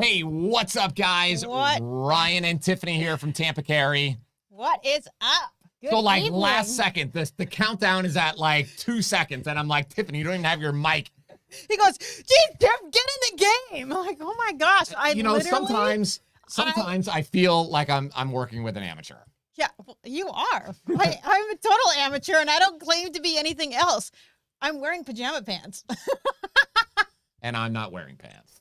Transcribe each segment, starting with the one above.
Hey, what's up, guys? What? Ryan and Tiffany here from Tampa. What is up? Good So, like, evening. last second, the countdown is at, like, 2 seconds, and I'm like, Tiffany, you don't even have your mic. He goes, geez, Tiff, get in the game. I'm like, oh my gosh. Sometimes I feel like I'm working with an amateur. Yeah, well, you are. I'm a total amateur, and I don't claim to be anything else. I'm wearing pajama pants. And I'm not wearing pants.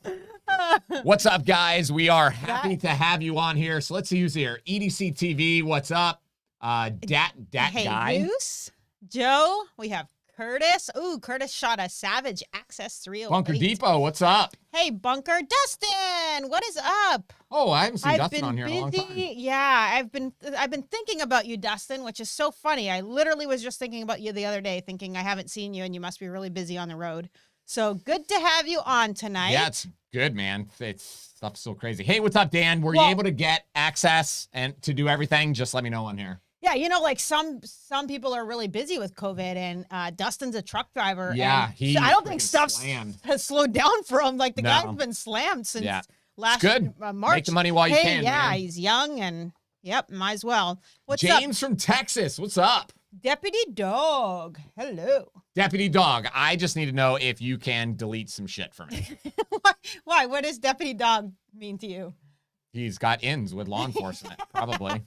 What's up, guys? We are happy to have you on here. So let's see who's here. EDC TV, what's up? Dat guy. Jesus, Joe, we have Curtis. Ooh, Curtis shot a Savage Access 308. Bunker Depot, what's up? Hey, Bunker. Dustin, what is up? Oh, I haven't seen Dustin on here in a long time. Yeah, I've been thinking about you, Dustin, which is so funny. I literally was just thinking about you the other day, thinking I haven't seen you and you must be really busy on the road. So good to have you on tonight. Yeah, it's good, man. Stuff's so crazy. Hey, what's up, Dan? Were you able to get access and to do everything? Just let me know on here. Yeah, you know, like some people are really busy with COVID, and Dustin's a truck driver. Yeah, I don't think stuff has slowed down for him. Like the guy's been slammed since last March. Make the money while you can. Yeah, man. He's young and might as well. What's up? James from Texas, what's up? Deputy Dog, hello. Deputy Dog, I just need to know if you can delete some shit for me. Why? What does Deputy Dog mean to you? He's got ins with law enforcement, probably.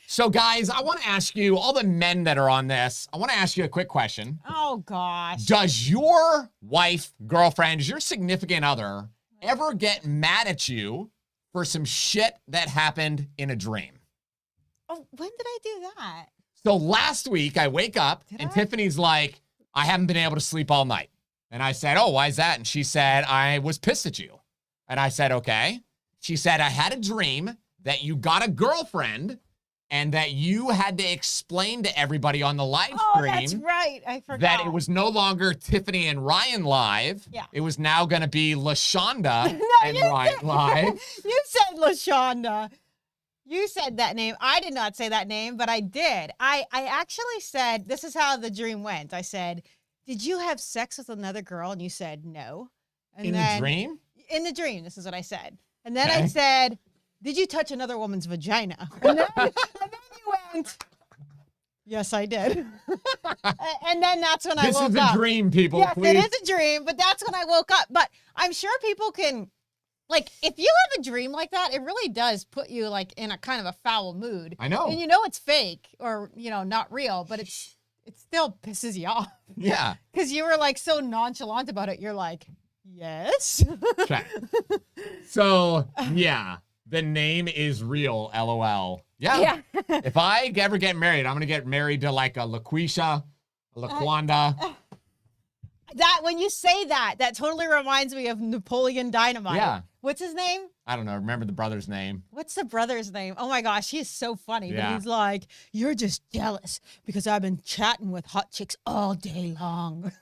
So, guys, I want to ask you, all the men that are on this, I want to ask you a quick question. Oh, gosh. Does your wife, girlfriend, does your significant other ever get mad at you for some shit that happened in a dream? Oh, when did I do that? So last week, I wake up, and Tiffany's like, I haven't been able to sleep all night. And I said, oh, why is that? And she said, I was pissed at you. And I said, okay. She said, I had a dream that you got a girlfriend and that you had to explain to everybody on the live stream. That's right. I forgot. That it was no longer Tiffany and Ryan live. Yeah. It was now going to be LaShonda and Ryan live. You said LaShonda. You said that name. I did not say that name, but I did. I actually said, this is how the dream went. I said, did you have sex with another girl? And you said, no. And in the dream? In the dream, this is what I said. And then I said, did you touch another woman's vagina? And then you went, yes, I did. And then that's when I woke up. This is a dream, people. Yes, please. it is a dream, but that's when I woke up. But I'm sure people can, like, if you have a dream like that, it really does put you, like, in a kind of a foul mood. I know. And you know it's fake or, you know, not real, but it still pisses you off. Yeah. Because you were, like, so nonchalant about it. You're like, yes. Okay. So, yeah, the name is real, LOL. Yeah. If I ever get married, I'm going to get married to, like, a LaQuisha, a LaQuanda. That, when you say that, that totally reminds me of Napoleon Dynamite. Yeah. What's his name? I don't know. Remember the brother's name. What's the brother's name? Oh my gosh, he's so funny. Yeah. But he's like, you're just jealous because I've been chatting with hot chicks all day long.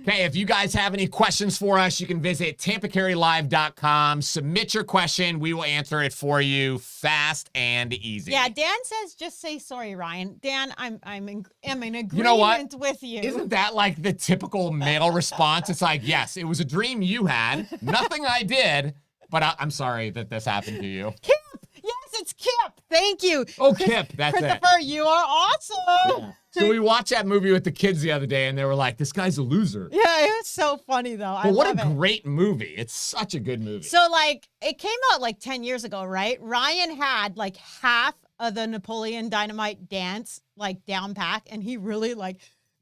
Okay, if you guys have any questions for us, you can visit tampacarylive.com. Submit your question. We will answer it for you fast and easy. Yeah, Dan says, just say sorry, Ryan. Dan, I'm in agreement you know what? with you. Isn't that like the typical male response? It's like, yes, it was a dream you had. Nothing I did, but I'm sorry that this happened to you. Kip! Yes, it's Kip. Thank you. Oh, Kip, that's Christopher, you are awesome. Yeah. So we watched that movie with the kids the other day, and they were like, this guy's a loser. Yeah, it was so funny, though. But what a great movie. It's such a good movie. So, like, it came out, like, 10 years ago, right? Ryan had, like, half of the Napoleon Dynamite dance, like, down pat, and he really, like,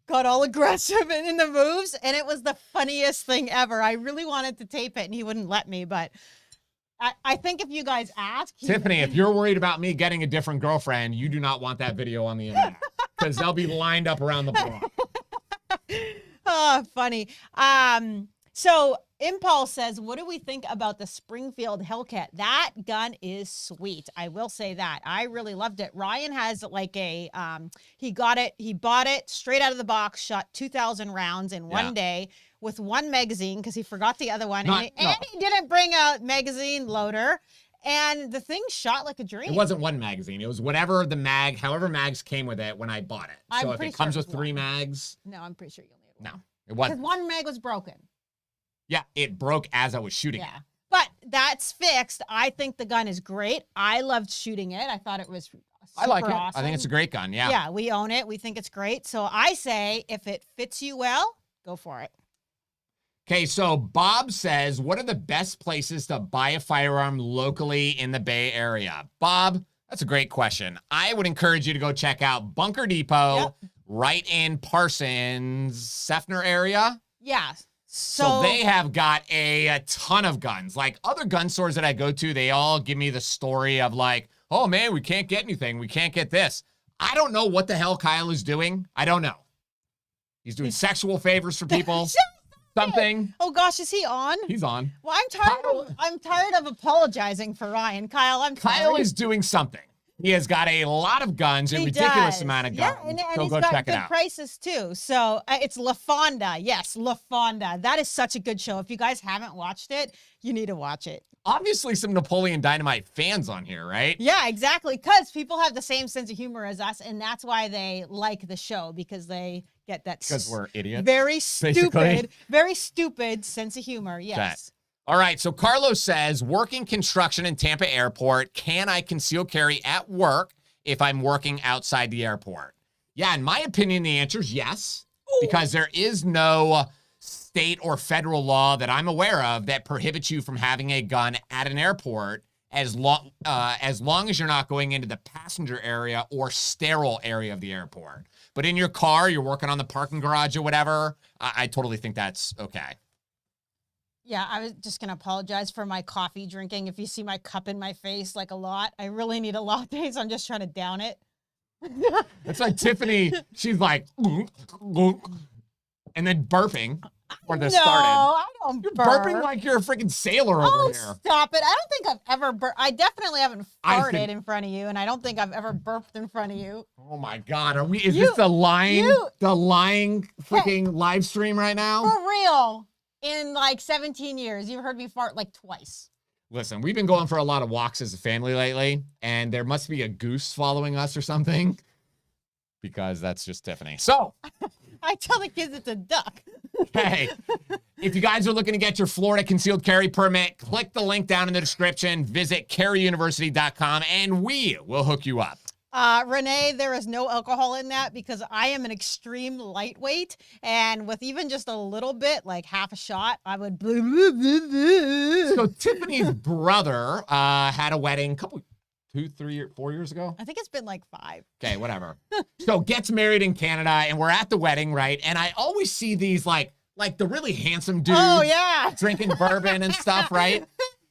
got all aggressive in the moves, and it was the funniest thing ever. I really wanted to tape it, and he wouldn't let me, but I think if you guys ask... Tiffany, if you're worried about me getting a different girlfriend, you do not want that video on the internet. Because they'll be lined up around the block. Oh, funny. So Impulse says, what do we think about the Springfield Hellcat? That gun is sweet. I will say that. I really loved it. Ryan has like a, he bought it straight out of the box, shot 2,000 rounds in one day with one magazine because he forgot the other one. And he didn't bring a magazine loader. And the thing shot like a dream. It wasn't one magazine. It was whatever the however mags came with it when I bought it. So if it comes with 3 mags. No, I'm pretty sure you'll need one. No, it wasn't. Because one mag was broken. Yeah, it broke as I was shooting it. But that's fixed. I think the gun is great. I loved shooting it. I thought it was super I like it. awesome. I think it's a great gun. Yeah. Yeah, we own it. We think it's great. So I say if it fits you well, go for it. Okay, so Bob says, what are the best places to buy a firearm locally in the Bay Area? Bob, that's a great question. I would encourage you to go check out Bunker Depot right in Parsons, Seffner area. Yeah. So they have got a ton of guns. Like other gun stores that I go to, they all give me the story of like, oh man, we can't get anything. We can't get this. I don't know what the hell Kyle is doing. I don't know. He's doing sexual favors for people. Something. Oh gosh, is he on? He's on. Well, I'm tired of apologizing for Ryan. Kyle, I'm tired. Kyle is doing something. He has got a lot of guns, a ridiculous amount of guns. Yeah, and so he's go got check it good out. prices too. So it's La Fonda. Yes, La Fonda. That is such a good show. If you guys haven't watched it, you need to watch it. Obviously, some Napoleon Dynamite fans on here, right? Yeah, exactly. Because people have the same sense of humor as us, and that's why they like the show, because they get that Because we're idiots. very stupid sense of humor. Yes. Okay. All right, so Carlos says, working construction in Tampa Airport, can I conceal carry at work if I'm working outside the airport? Yeah, in my opinion, the answer is yes, because there is no state or federal law that I'm aware of that prohibits you from having a gun at an airport as long as you're not going into the passenger area or sterile area of the airport. But in your car, you're working on the parking garage or whatever, I totally think that's okay. Yeah, I was just going to apologize for my coffee drinking. If you see my cup in my face like a lot, I really need a latte, so I'm just trying to down it. It's like Tiffany, she's like, and then burping before this started. I don't You're burp. burping like you're a freaking sailor over here. Stop it. I don't think I've ever burped. I definitely haven't farted in front of you, and I don't think I've ever burped in front of you. Oh my God, is this the lying freaking live stream right now? For real. In like 17 years, you've heard me fart like twice. Listen, we've been going for a lot of walks as a family lately, and there must be a goose following us or something, because that's just Tiffany. So, I tell the kids it's a duck. hey, if you guys are looking to get your Florida concealed carry permit, click the link down in the description, visit carryuniversity.com, and we will hook you up. Renee, there is no alcohol in that because I am an extreme lightweight, and with even just a little bit, like half a shot, I would. So Tiffany's brother had a wedding 4 years ago. I think it's been like 5. Okay, whatever. So gets married in Canada, and we're at the wedding, right? And I always see these like the really handsome dudes. Oh yeah, drinking bourbon and stuff, right?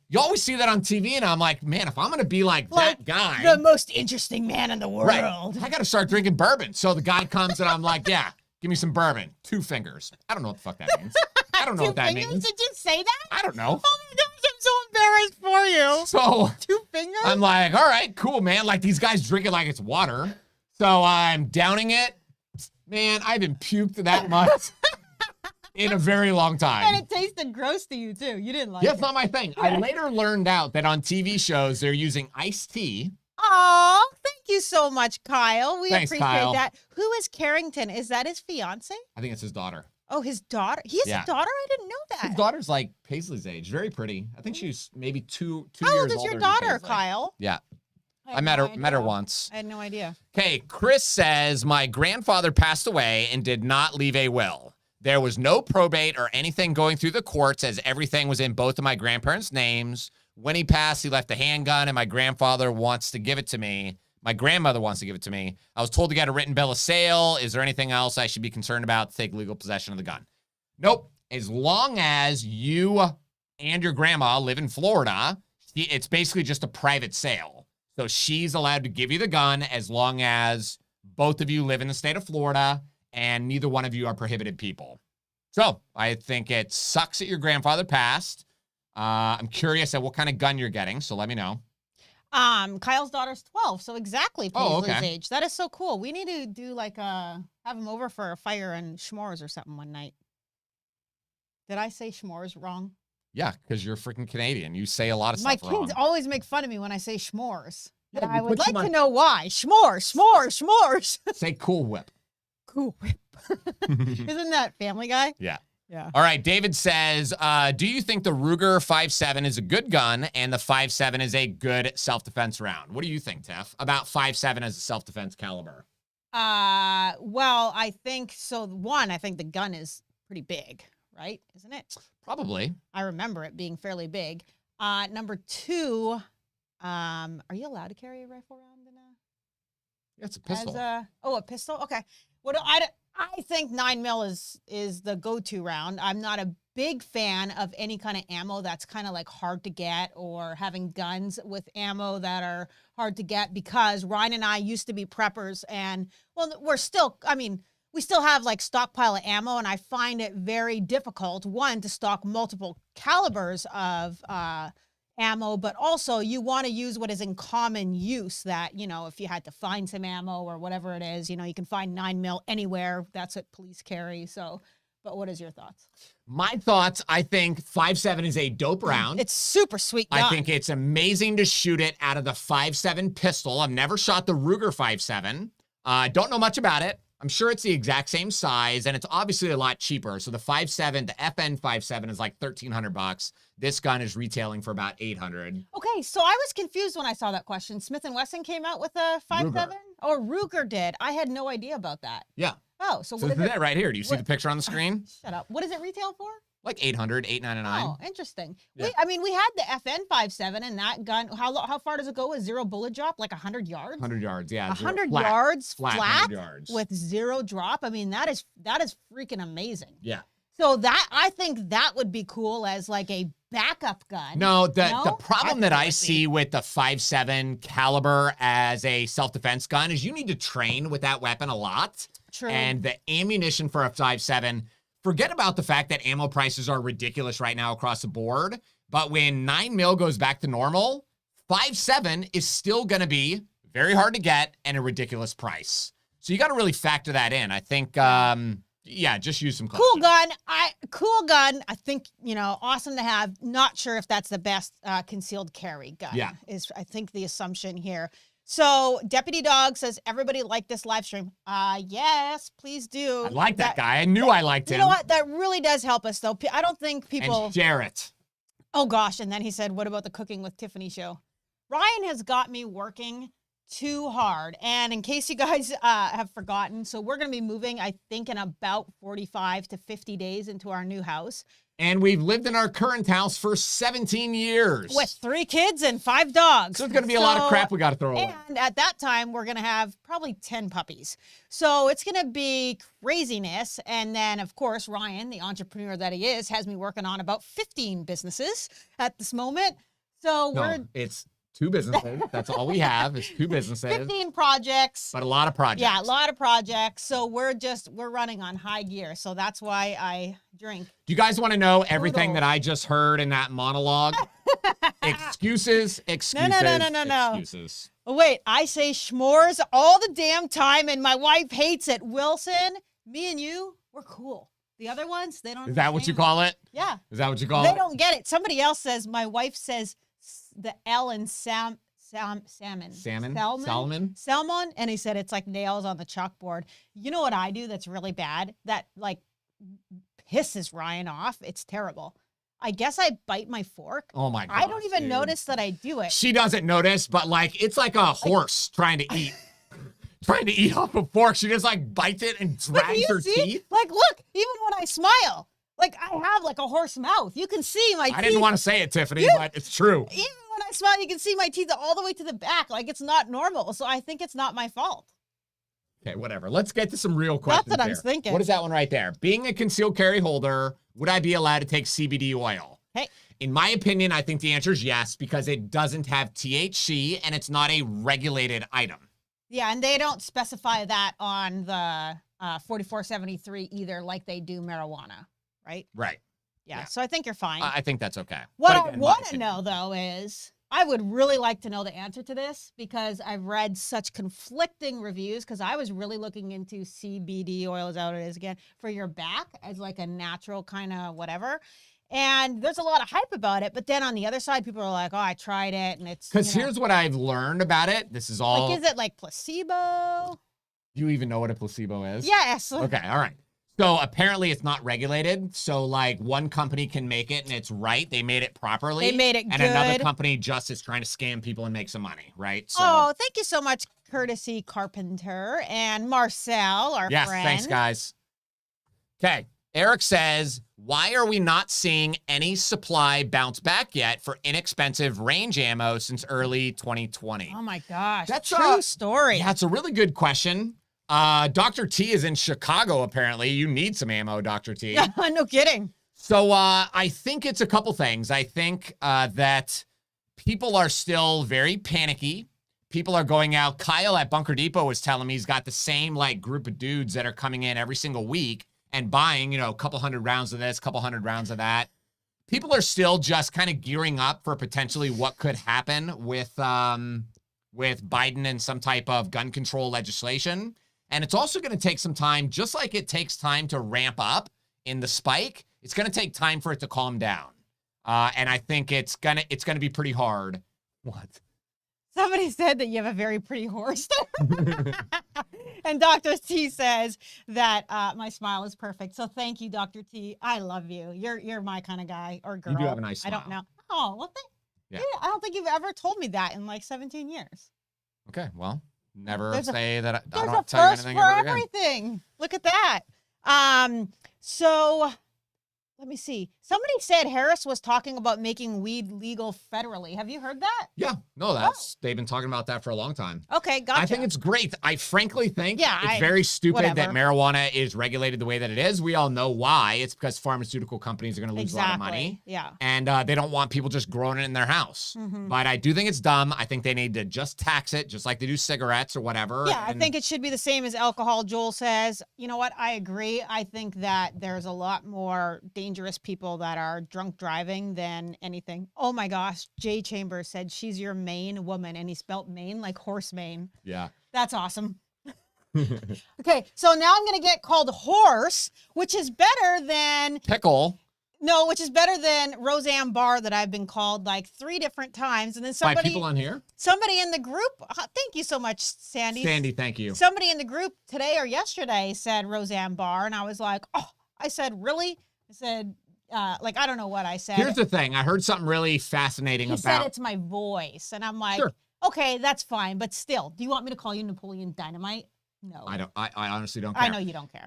You always see that on TV, and I'm like, man, if I'm going to be like that guy. The most interesting man in the world. Right, I got to start drinking bourbon. So the guy comes, and I'm like, yeah, give me some bourbon. 2 fingers. I don't know what the fuck that means. I don't know what that means. Did you say that? I don't know. Oh my gosh, I'm so embarrassed for you. So 2 fingers? I'm like, all right, cool, man. Like, these guys drink it like it's water. So I'm downing it. Man, I haven't puked that much in a very long time. And it tasted gross to you, too. You didn't like it. That's not my thing. I later learned out that on TV shows, they're using iced tea. Oh, thank you so much, Kyle. Thanks, appreciate Kyle. that. Who is Carrington? Is that his fiance? I think it's his daughter. Oh, his daughter? He has a daughter? I didn't know that. His daughter's like Paisley's age. Very pretty. I think she's maybe two How years old is older your than daughter, Paisley. Kyle? Yeah. I I met her once. I had no idea. Okay, Chris says, my grandfather passed away and did not leave a will. There was no probate or anything going through the courts as everything was in both of my grandparents' names. When he passed, he left a handgun, and my grandfather wants to give it to me. My grandmother wants to give it to me. I was told to get a written bill of sale. Is there anything else I should be concerned about to take legal possession of the gun? Nope. As long as you and your grandma live in Florida, it's basically just a private sale. So she's allowed to give you the gun as long as both of you live in the state of Florida and neither one of you are prohibited people. So I think it sucks that your grandfather passed. I'm curious at what kind of gun you're getting, so let me know. Kyle's daughter's 12, so exactly Paisley's okay. age. That is so cool. We need to do like have him over for a fire and s'mores or something one night. Did I say s'mores wrong? Yeah, because you're freaking Canadian. You say a lot of My stuff wrong. kids always make fun of me when I say s'mores. Yeah, And you I would put like some to on- know why. S'mores, s'mores, s'mores. Say Cool Whip. Cool Whip. Isn't that Family Guy? Yeah. Yeah. All right, David says, do you think the Ruger 5.7 is a good gun and the 5.7 is a good self-defense round? What do you think, Tiff, about 5.7 as a self-defense caliber? Well, I think so. One, I think the gun is pretty big, right? Isn't it? Probably. I remember it being fairly big. Number two, are you allowed to carry a rifle round in a? Yeah, it's a pistol. A pistol. Okay. What I think 9mm is the go-to round. I'm not a big fan of any kind of ammo that's kind of like hard to get, or having guns with ammo that are hard to get, because Ryan and I used to be preppers, and well, we still have like stockpile of ammo, and I find it very difficult, one, to stock multiple calibers of ammo, but also you want to use what is in common use, that, if you had to find some ammo or whatever it is, you can find 9mm anywhere. That's what police carry. So, but what is your thoughts? My thoughts, I think 5.7 is a dope round. It's super sweet gun. I think it's amazing to shoot it out of the 5.7 pistol. I've never shot the Ruger 5.7. Don't know much about it. I'm sure it's the exact same size, and it's obviously a lot cheaper. So the 5.7, the FN 5.7 is like $1,300. This gun is retailing for about $800. Okay, so I was confused when I saw that question. Smith & Wesson came out with a 5.7? Or Ruger did. I had no idea about that. Yeah. Oh, so what is it right here? Do you see the picture on the screen? Shut up. What does it retail for? Like $800, $899. Oh, interesting. Yeah. We had the FN 5.7, and that gun, how far does it go with zero bullet drop? Like 100 yards? 100 yards, yeah. 100 yards flat 100 yards. with zero drop. I mean, that is freaking amazing. Yeah. So I think that would be cool as like a backup gun. No, the problem that I see with the 5.7 caliber as a self-defense gun is you need to train with that weapon a lot. True. And the ammunition for a 5.7, forget about the fact that ammo prices are ridiculous right now across the board. But when 9mm goes back to normal, 5.7 is still going to be very hard to get and a ridiculous price. So you got to really factor that in. I think, just use some caution. Cool gun. I think, awesome to have. Not sure if that's the best concealed carry gun. Yeah. Is, I think, the assumption here. So Deputy Dog says, everybody like this live stream. Yes, please do. I like that guy. I knew I liked him. You know what? That really does help us, though. I don't think people... And share it. Oh, gosh. And then he said, what about the Cooking with Tiffany show? Ryan has got me working too hard. And in case you guys have forgotten, so we're going to be moving, I think, in about 45 to 50 days into our new house. And we've lived in our current house for 17 years. With 3 kids and 5 dogs. So it's going to be a lot of crap we got to throw away. And at that time, we're going to have probably 10 puppies. So it's going to be craziness. And then, of course, Ryan, the entrepreneur that he is, has me working on about 15 businesses at this moment. So it's 2 businesses. That's all we have is 2 businesses. 15 projects. But a lot of projects. Yeah, a lot of projects. So we're running on high gear. So that's why I drink. Do you guys want to know everything that I just heard in that monologue? Excuses. No. Excuses. Oh, wait, I say schmores all the damn time, and my wife hates it. Wilson, me and you, we're cool. The other ones, they don't. Is that what you call it? Yeah. Is that what you call it? They don't get it. Somebody else says, my wife says the L in salmon. Salmon. And he said it's like nails on the chalkboard. You know what I do that's really bad? That like pisses Ryan off. It's terrible. I guess I bite my fork. Oh my God. I don't even notice that I do it. She doesn't notice, but like it's like a horse trying to eat. Trying to eat off a fork. She just like bites it and drags her teeth. Like, look, even when I smile, like I have like a horse mouth. You can see my teeth. I didn't want to say it, Tiffany, but it's true. Even when I smile, you can see my teeth all the way to the back. Like it's not normal. So I think it's not my fault. Okay, whatever. Let's get to some real questions. That's what I'm thinking. What is that one right there? Being a concealed carry holder, would I be allowed to take CBD oil? Hey. In my opinion, I think the answer is yes, because it doesn't have THC and it's not a regulated item. Yeah, and they don't specify that on the 4473 either, like they do marijuana, right? Right. Yeah, so I think you're fine. I think that's okay. What I want to know, though, is I would really like to know the answer to this because I've read such conflicting reviews because I was really looking into CBD oil, is that what it is again, for your back as like a natural kind of whatever. And there's a lot of hype about it. But then on the other side, people are like, oh, I tried it. And it's because here's what I've learned about it. This is all. Like, is it like placebo? Do you even know what a placebo is? Yes. Okay. All right. So apparently it's not regulated. So like one company can make it and it's right. They made it properly. They made it and good. another company just is trying to scam people and make some money, right? So Oh, thank you so much, Courtesy Carpenter and Marcel, our yes, friend. thanks guys. Okay. Eric says, why are we not seeing any supply bounce back yet for inexpensive range ammo since early 2020? Oh my gosh. That's true story. Yeah, it's a really good question. Dr. T is in Chicago, apparently. You need some ammo, Dr. T. No kidding. So I think it's a couple things. I think that people are still very panicky. People are going out. Kyle at Bunker Depot was telling me he's got the same like group of dudes that are coming in every single week and buying, a couple hundred rounds of this, couple hundred rounds of that. People are still just kind of gearing up for potentially what could happen with Biden and some type of gun control legislation. And it's also going to take some time, just like it takes time to ramp up in the spike. It's going to take time for it to calm down. And I think it's gonna be pretty hard. What? Somebody said that you have a very pretty horse. And Dr. T says that my smile is perfect. So thank you, Dr. T. I love you. You're my kind of guy or girl. You do have a nice smile. I don't know. Oh, well, Yeah. I don't think you've ever told me that in like 17 years. Okay, well, never There's say that I There's don't a tell you first anything for ever again. everything. Look at that. So let me see. Somebody said Harris was talking about making weed legal federally. Have you heard that? Yeah, no, they've been talking about that for a long time. Okay, gotcha. I think it's great. I frankly think Yeah, it's very stupid that whatever. marijuana is regulated the way that it is. We all know why. It's because pharmaceutical companies are going to lose a lot of money. Yeah. And they don't want people just growing it in their house. Mhm. But I do think it's dumb. I think they need to just tax it, just like they do cigarettes or whatever. Yeah, I and- think it should be the same as alcohol, Joel says. You know what? I agree. I think that there's a lot more dangerous people that are drunk driving than anything. Oh my gosh. Jay Chambers said she's your Maine woman, and he spelt Maine like horse mane. Yeah. That's awesome. Okay, so now I'm going to get called horse, which is better than... Pickle. No, which is better than Roseanne Barr that I've been called like 3 different times. And then By people on here? somebody in the group, thank you so much, Sandy. Sandy, thank you. Somebody in the group today or yesterday said Roseanne Barr, and I was like, oh, I said, really? I said, I don't know what I said. Here's the thing. I heard something really fascinating He about... said it's my voice. And I'm like, Sure. okay, that's fine. But still, do you want me to call you Napoleon Dynamite? No. I honestly don't care. I know you don't care.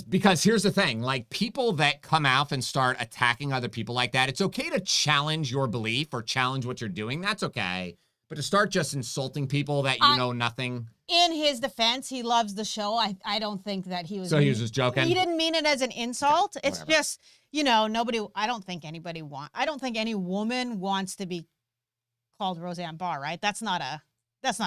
Because here's the thing, like people that come out and start attacking other people like that, it's okay to challenge your belief or challenge what you're doing. That's okay. But to start just insulting people that you know nothing. In his defense, he loves the show. I don't think that he was. So he was just joking? He didn't mean it as an insult. Okay, it's whatever. just, nobody, I don't think any woman wants to be called Roseanne Barr, right? That's not a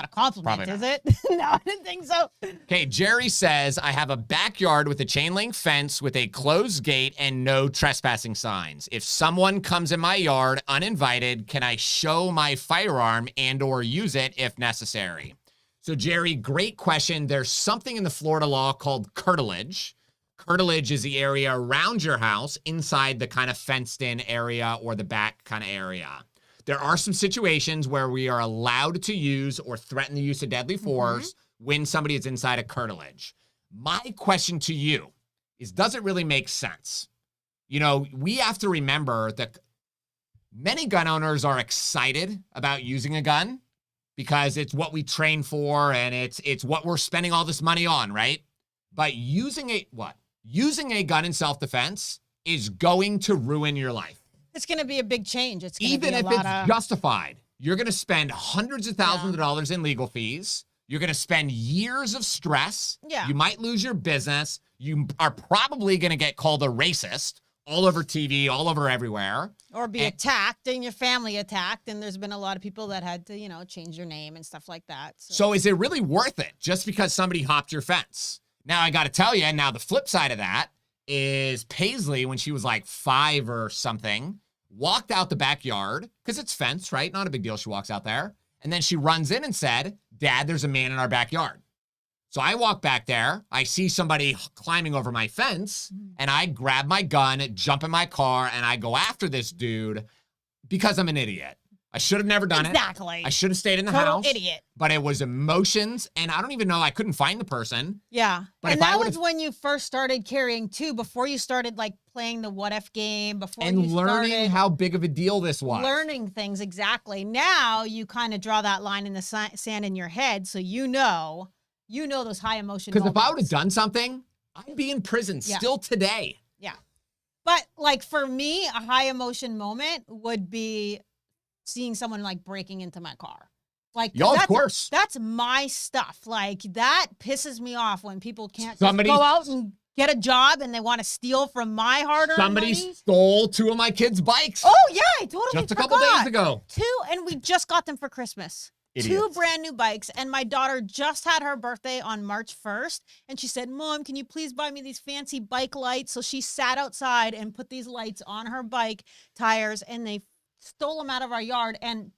compliment, Probably is it? No, I didn't think so. Okay, Jerry says, I have a backyard with a chain link fence with a closed gate and no trespassing signs. If someone comes in my yard uninvited, can I show my firearm and or use it if necessary? So Jerry, great question. There's something in the Florida law called curtilage. Curtilage is the area around your house inside the kind of fenced in area or the back kind of area. There are some situations where we are allowed to use or threaten the use of deadly force when somebody is inside a curtilage. My question to you is, does it really make sense? We have to remember that many gun owners are excited about using a gun because it's what we train for and it's what we're spending all this money on, right? But using a gun in self-defense is going to ruin your life. It's going to be a big change. It's going to Even be if it's justified, you're going to spend hundreds of thousands of dollars in legal fees. You're going to spend years of stress. Yeah. You might lose your business. You are probably going to get called a racist all over TV, all over everywhere. Or be attacked and your family attacked. And there's been a lot of people that had to, change their name and stuff like that. So is it really worth it just because somebody hopped your fence? Now, I got to tell you, now the flip side of that is Paisley, when she was like 5 or something, walked out the backyard because it's fenced, right? Not a big deal. She walks out there. And then she runs in and said, Dad, there's a man in our backyard. So I walk back there. I see somebody climbing over my fence and I grab my gun, jump in my car, and I go after this dude because I'm an idiot. I should have never done it. Exactly. I should have stayed in the Total house. idiot. But it was emotions, and I don't even know. I couldn't find the person. Yeah. But And if I that would've- was when you first started carrying too, before you started like playing the what if game, before And you learning started how big of a deal this was. learning things. Exactly. Now you kind of draw that line in the sand in your head. So you know those high emotion Because if I would have moments. done something, I'd be in prison Yeah. still today. Yeah. But like for me, a high emotion moment would be seeing someone like breaking into my car. Like, Yeah, of that's, course. that's my stuff. Like that pisses me off when people can't just Somebody- go out and get a job and they want to steal from my hard-earned Somebody money. stole 2 of my kids' bikes Oh yeah, I totally just a couple forgot. days ago. 2, and we just got them for Christmas. 2 Idiots. brand new bikes, and my daughter just had her birthday on March 1st, and she said, Mom, can you please buy me these fancy bike lights? So she sat outside and put these lights on her bike tires, and they stole them out of our yard. And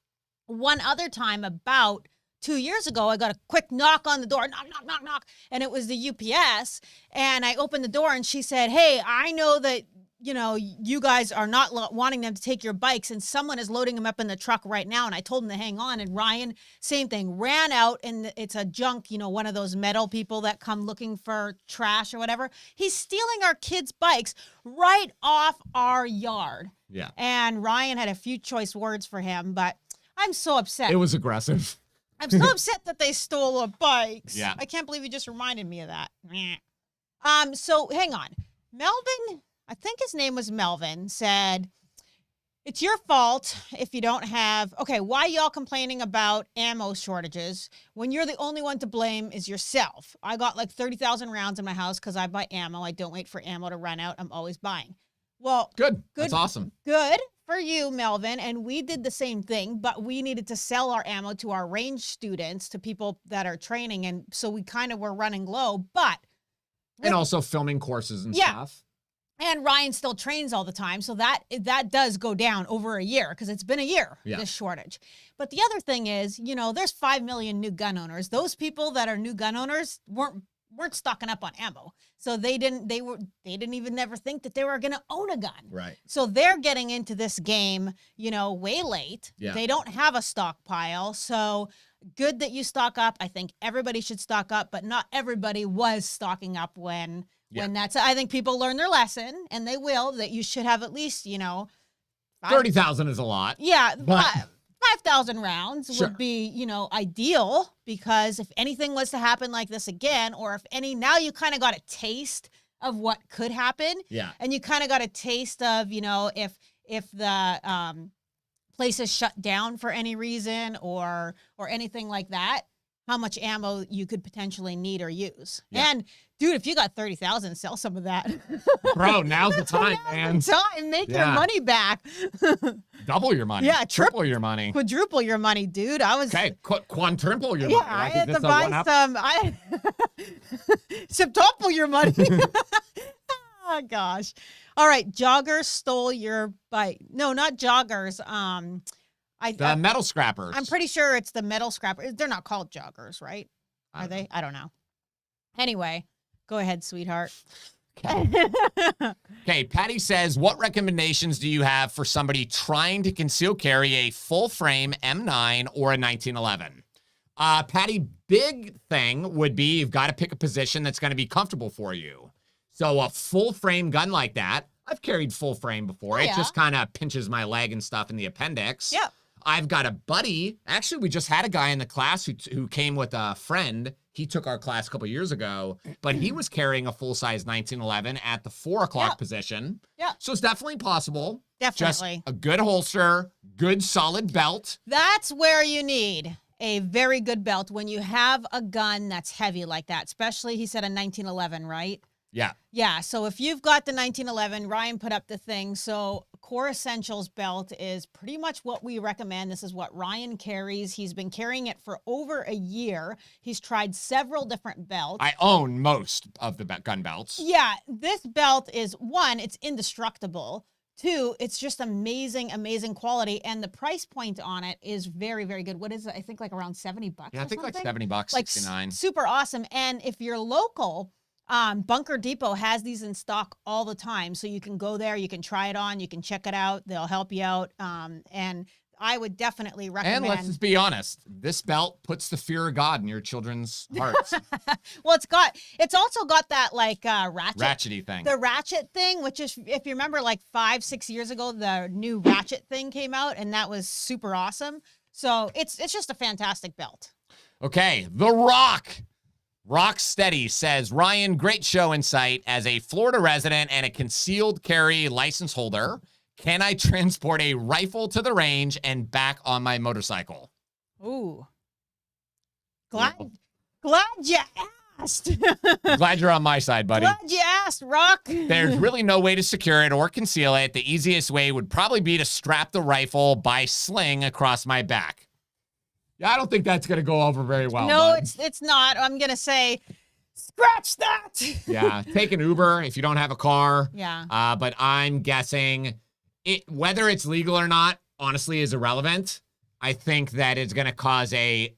one other time, about 2 years ago, I got a quick knock on the door, knock, knock, knock, knock, and it was the UPS, and I opened the door, and she said, hey, I know that you guys are not wanting them to take your bikes, and someone is loading them up in the truck right now. And I told him to hang on. And Ryan, same thing, ran out, and it's a junk, one of those metal people that come looking for trash or whatever. He's stealing our kids' bikes right off our yard. Yeah. And Ryan had a few choice words for him, but I'm so upset. It was aggressive. I'm so upset that they stole our bikes. Yeah. I can't believe you just reminded me of that. So hang on. Melvin, I think his name was Melvin, said, it's your fault if you don't have, okay, why y'all complaining about ammo shortages when you're the only one to blame is yourself? I got like 30,000 rounds in my house because I buy ammo. I don't wait for ammo to run out. I'm always buying. Well, Good. That's awesome. Good for you, Melvin. And we did the same thing, but we needed to sell our ammo to our range students, to people that are training. And so we kind of were running low, but. And also filming courses and stuff. And Ryan still trains all the time. So that does go down over a year, because it's been a year, this shortage. But the other thing is, there's 5 million new gun owners. Those people that are new gun owners weren't stocking up on ammo. So they didn't even never think that they were going to own a gun. Right. So they're getting into this game, way late. Yeah. They don't have a stockpile. So good that you stock up. I think everybody should stock up, but not everybody was stocking up when that's, I think people learn their lesson, and they will, that you should have at least, 30,000 is a lot. Yeah. But 5,000 rounds Sure. would be, ideal, because if anything was to happen like this again, or now you kind of got a taste of what could happen. Yeah. And you kind of got a taste of, if the place is shut down for any reason or anything like that, how much ammo you could potentially need or use. Yeah. And dude, if you got 30,000, sell some of that. Bro, now's the time, man. Make your money back. Double your money. Yeah, Triple your money. Quadruple your money, dude. I was Quadruple your yeah, money. I Like, had is to this a buy one-up? some. Septuple your money. Oh gosh! All right, joggers stole your bike. No, not joggers. The metal scrappers. I'm pretty sure it's the metal scrappers. They're not called joggers, right? I Are don't they? I don't know. Anyway, go ahead, sweetheart. Okay, Patty says, what recommendations do you have for somebody trying to conceal carry a full frame M9 or a 1911? Patty, big thing would be you've got to pick a position that's going to be comfortable for you. So a full frame gun like that, I've carried full frame before. Oh, It yeah. just kind of pinches my leg and stuff in the appendix. Yep. I've got a buddy. Actually, we just had a guy in the class who came with a friend. He took our class a couple years ago, but he was carrying a full-size 1911 at the 4 o'clock Yep. position. Yeah. So it's definitely possible. Definitely. Just a good holster, good solid belt. That's where you need a very good belt when you have a gun that's heavy like that, especially, he said, a 1911, right? Yeah. Yeah, so if you've got the 1911, Ryan put up the thing. So Core Essentials belt is pretty much what we recommend. This is what Ryan carries. He's been carrying it for over a year. He's tried several different belts. I own most of the gun belts. Yeah, this belt is, 1, it's indestructible. 2, it's just amazing, amazing quality. And the price point on it is very, very good. What is it? I think like around $70 Yeah, I or think like something? $70, Like 69. super awesome. And if you're local, Bunker Depot has these in stock all the time. So you can go there, you can try it on, you can check it out. They'll help you out. And I would definitely And recommend. let's just be honest. This belt puts the fear of God in your children's hearts. Well, it's also got that like Ratchety thing. the ratchet thing, which is, if you remember, like 5-6 years ago, the new ratchet thing came out, and that was super awesome. So it's just a fantastic belt. Okay, The Rock. Rock Steady says, Ryan, great show insight. As a Florida resident and a concealed carry license holder, can I transport a rifle to the range and back on my motorcycle? Ooh. Glad you asked. Glad you're on my side, buddy. Glad you asked, Rock. There's really no way to secure it or conceal it. The easiest way would probably be to strap the rifle by sling across my back. Yeah, I don't think that's going to go over very well. No, bud. it's not. I'm going to say, scratch that. Yeah, take an Uber if you don't have a car. Yeah. But I'm guessing whether it's legal or not, honestly, is irrelevant. I think that it's going to cause a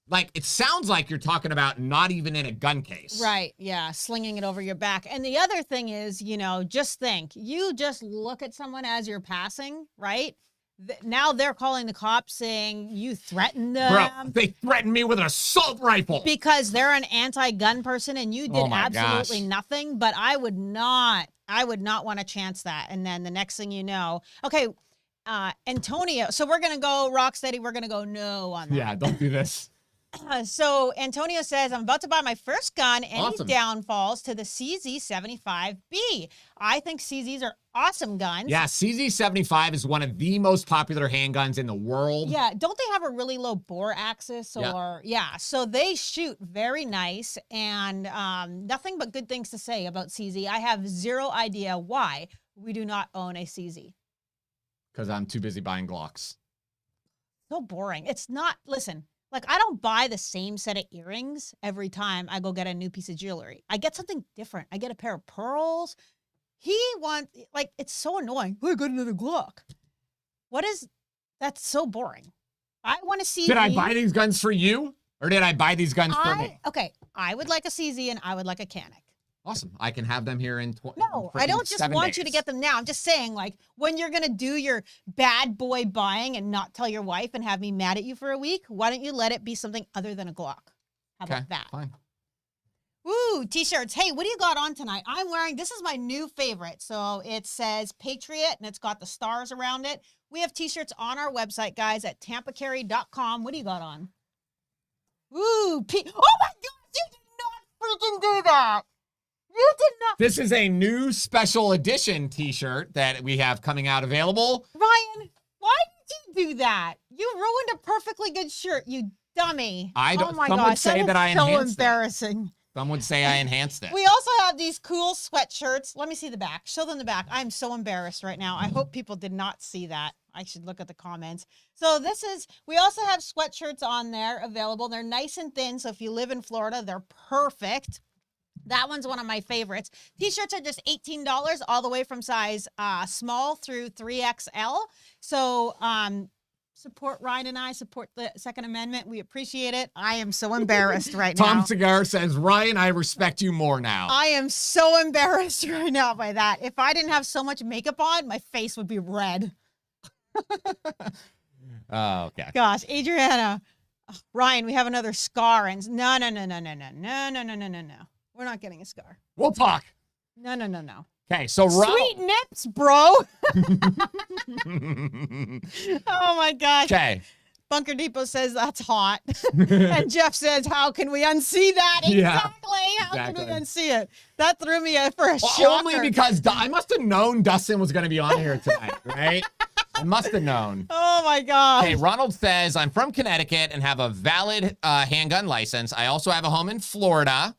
like, it sounds like you're talking about not even in a gun case. Right. Yeah. Slinging it over your back. And the other thing is, just think, you just look at someone as you're passing, right? Now they're calling the cops saying you threatened them. Bro, they threatened me with an assault rifle. Because they're an anti-gun person and you did absolutely gosh. nothing. But I would not want to chance that. And then the next thing you know, okay, Antonio. So we're going to go Rocksteady. We're going to go no on that. Yeah, don't do this. So Antonio says, I'm about to buy my first gun. Any Awesome. downfalls to the CZ75B? I think CZs are awesome guns. Yeah, CZ75 is one of the most popular handguns in the world. Yeah, don't they have a really low bore axis? Or so they shoot very nice, and nothing but good things to say about CZ. I have zero idea why we do not own a CZ. Because I'm too busy buying Glocks. So boring. It's not, listen, like I don't buy the same set of earrings every time I go get a new piece of jewelry. I get something different. I get a pair of pearls. He wants, like, it's so annoying. Oh, I got another Glock. That's so boring. I want to see. Did I buy these guns for you? Or did I buy these guns for me? Okay, I would like a CZ and I would like a Canic. Awesome. I can have them here in No, I don't just want you to get them now. I'm just saying, like, when you're going to do your bad boy buying and not tell your wife and have me mad at you for a week, why don't you let it be something other than a Glock? How about that? Fine. Woo, t-shirts. Hey, what do you got on tonight? I'm wearing, this is my new favorite. So it says Patriot and it's got the stars around it. We have t-shirts on our website, guys, at tampacarry.com. What do you got on? Woo, oh my God, you did not freaking do that. You did not. This is a new special edition t-shirt that we have coming out available. Ryan, why did you do that? You ruined a perfectly good shirt, you dummy. I don't. Oh my some gosh, would say that I is so enhanced embarrassing. it. Some would say I enhanced it. We also have these cool sweatshirts. Let me see the back. Show them the back. I'm so embarrassed right now. I hope people did not see that. I should look at the comments. So we also have sweatshirts on there available. They're nice and thin. So if you live in Florida, they're perfect. That one's one of my favorites. T-shirts are just $18 all the way from size small through 3XL. So support Ryan and I, support the Second Amendment. We appreciate it. I am so embarrassed right now. Tom Cigar says, Ryan, I respect you more now. I am so embarrassed right now by that. If I didn't have so much makeup on, my face would be red. Oh, okay. Gosh, Adriana. Ryan, we have another scar. And no. We're not getting a scar. We'll talk. No. Okay, so Sweet nips, bro. Oh my gosh. Okay. Bunker Depot says that's hot. And Jeff says, how can we unsee that? Yeah, Exactly. How can we unsee it? That threw me for a shocker. Only because I must have known Dustin was going to be on here tonight, right? I must have known. Oh my God. Okay, Ronald says, I'm from Connecticut and have a valid handgun license. I also have a home in Florida,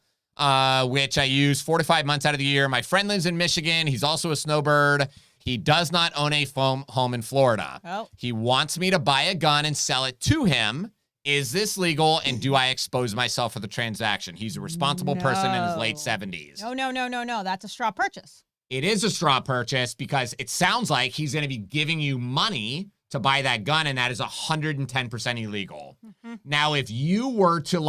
which I use 4 to 5 months out of the year. My friend lives in Michigan. He's also a snowbird. He does not own a home in Florida. Oh. He wants me to buy a gun and sell it to him. Is this legal, and do I expose myself for the transaction? He's a responsible person in his late 70s. No. That's a straw purchase. It is a straw purchase because it sounds like he's going to be giving you money to buy that gun, and that is 110% illegal. Mm-hmm. Now, if you were to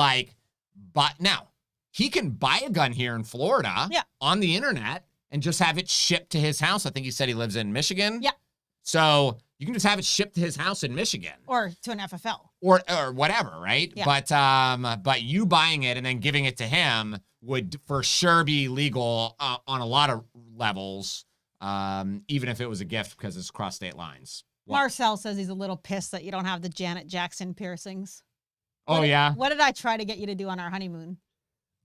now, he can buy a gun here in Florida on the internet and just have it shipped to his house. I think he said he lives in Michigan. Yeah. So You can just have it shipped to his house in Michigan. Or to an FFL. Or whatever, right? Yeah. But you buying it and then giving it to him would for sure be legal on a lot of levels, even if it was a gift because it's cross state lines. What? Marcel says he's a little pissed that you don't have the Janet Jackson piercings. Yeah? What did I try to get you to do on our honeymoon?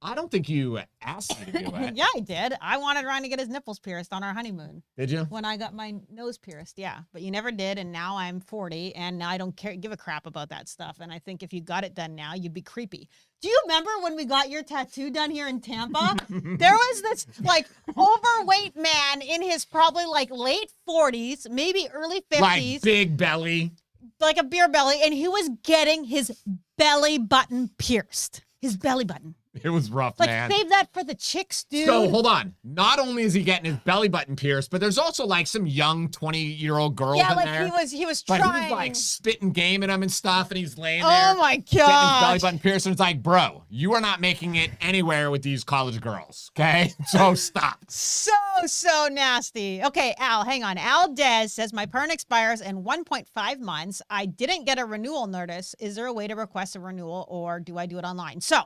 I don't think you asked me to do it. Yeah, I did. I wanted Ryan to get his nipples pierced on our honeymoon. Did you? When I got my nose pierced, yeah. But you never did, and now I'm 40, and now I don't give a crap about that stuff. And I think if you got it done now, you'd be creepy. Do you remember when we got your tattoo done here in Tampa? There was this, like, overweight man in his probably, like, late 40s, maybe early 50s. Like big belly. Like a beer belly, and he was getting his belly button pierced. His belly button. It was rough, Like, man. save that for the chicks, dude. So hold on. Not only is he getting his belly button pierced, but there's also like some young 20-year-old girls Yeah, in like there. he was But trying. he's like spitting game at him and stuff, and he's laying there. Oh my Getting his belly god. button pierced, and it's like, bro, you are not making it anywhere with these college girls, okay? So stop. So nasty. Okay, Al, hang on. Al Dez says my perm expires in 1.5 months. I didn't get a renewal notice. Is there a way to request a renewal, or do I do it online? So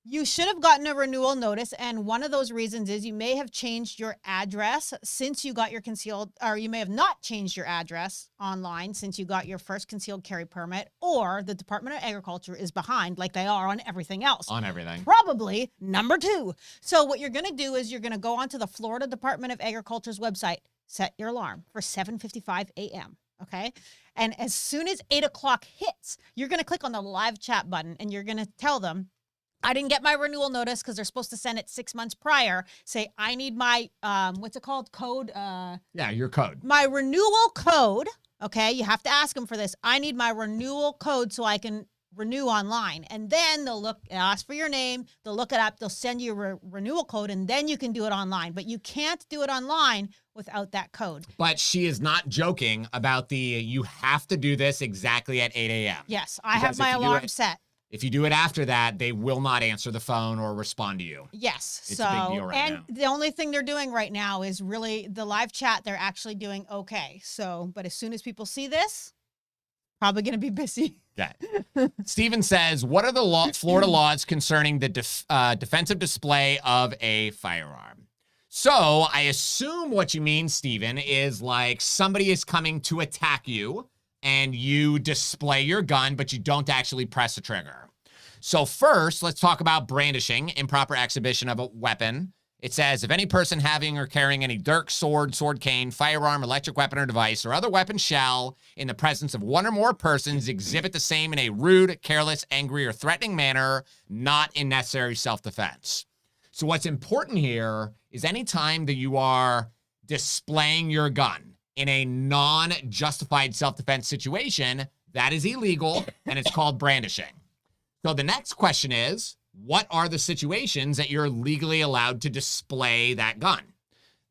you should have gotten a renewal notice, and one of those reasons is you may have changed your address since you got your concealed, or you may have not changed your address online since you got your first concealed carry permit, or the Department of Agriculture is behind like they are on everything else. On everything. Probably number 2. So what you're going to do is you're going to go onto the Florida Department of Agriculture's website, set your alarm for 7:55 a.m., okay? And as soon as 8 o'clock hits, you're going to click on the live chat button, and you're going to tell them, I didn't get my renewal notice because they're supposed to send it 6 months prior. Say, I need my, what's it called? Code? Yeah, your code. My renewal code, okay? You have to ask them for this. I need my renewal code so I can renew online. And then they'll ask for your name. They'll look it up. They'll send you a renewal code, and then you can do it online. But you can't do it online without that code. But she is not joking about you have to do this exactly at 8 a.m. Yes, I have my alarm set. If you do it after that, they will not answer the phone or respond to you. Yes. It's a big deal right now. The only thing they're doing right now is really the live chat. They're actually doing okay. So, but as soon as people see this, probably going to be busy. Okay. Steven says, what are the Florida laws concerning the defensive display of a firearm? So I assume what you mean, Steven, is like somebody is coming to attack you and you display your gun, but you don't actually press the trigger. So first, let's talk about brandishing, improper exhibition of a weapon. It says, if any person having or carrying any dirk, sword, sword cane, firearm, electric weapon or device, or other weapon shall, in the presence of one or more persons, exhibit the same in a rude, careless, angry, or threatening manner, not in necessary self-defense. So what's important here is anytime that you are displaying your gun in a non-justified self-defense situation, that is illegal, and it's called brandishing. So the next question is, what are the situations that you're legally allowed to display that gun?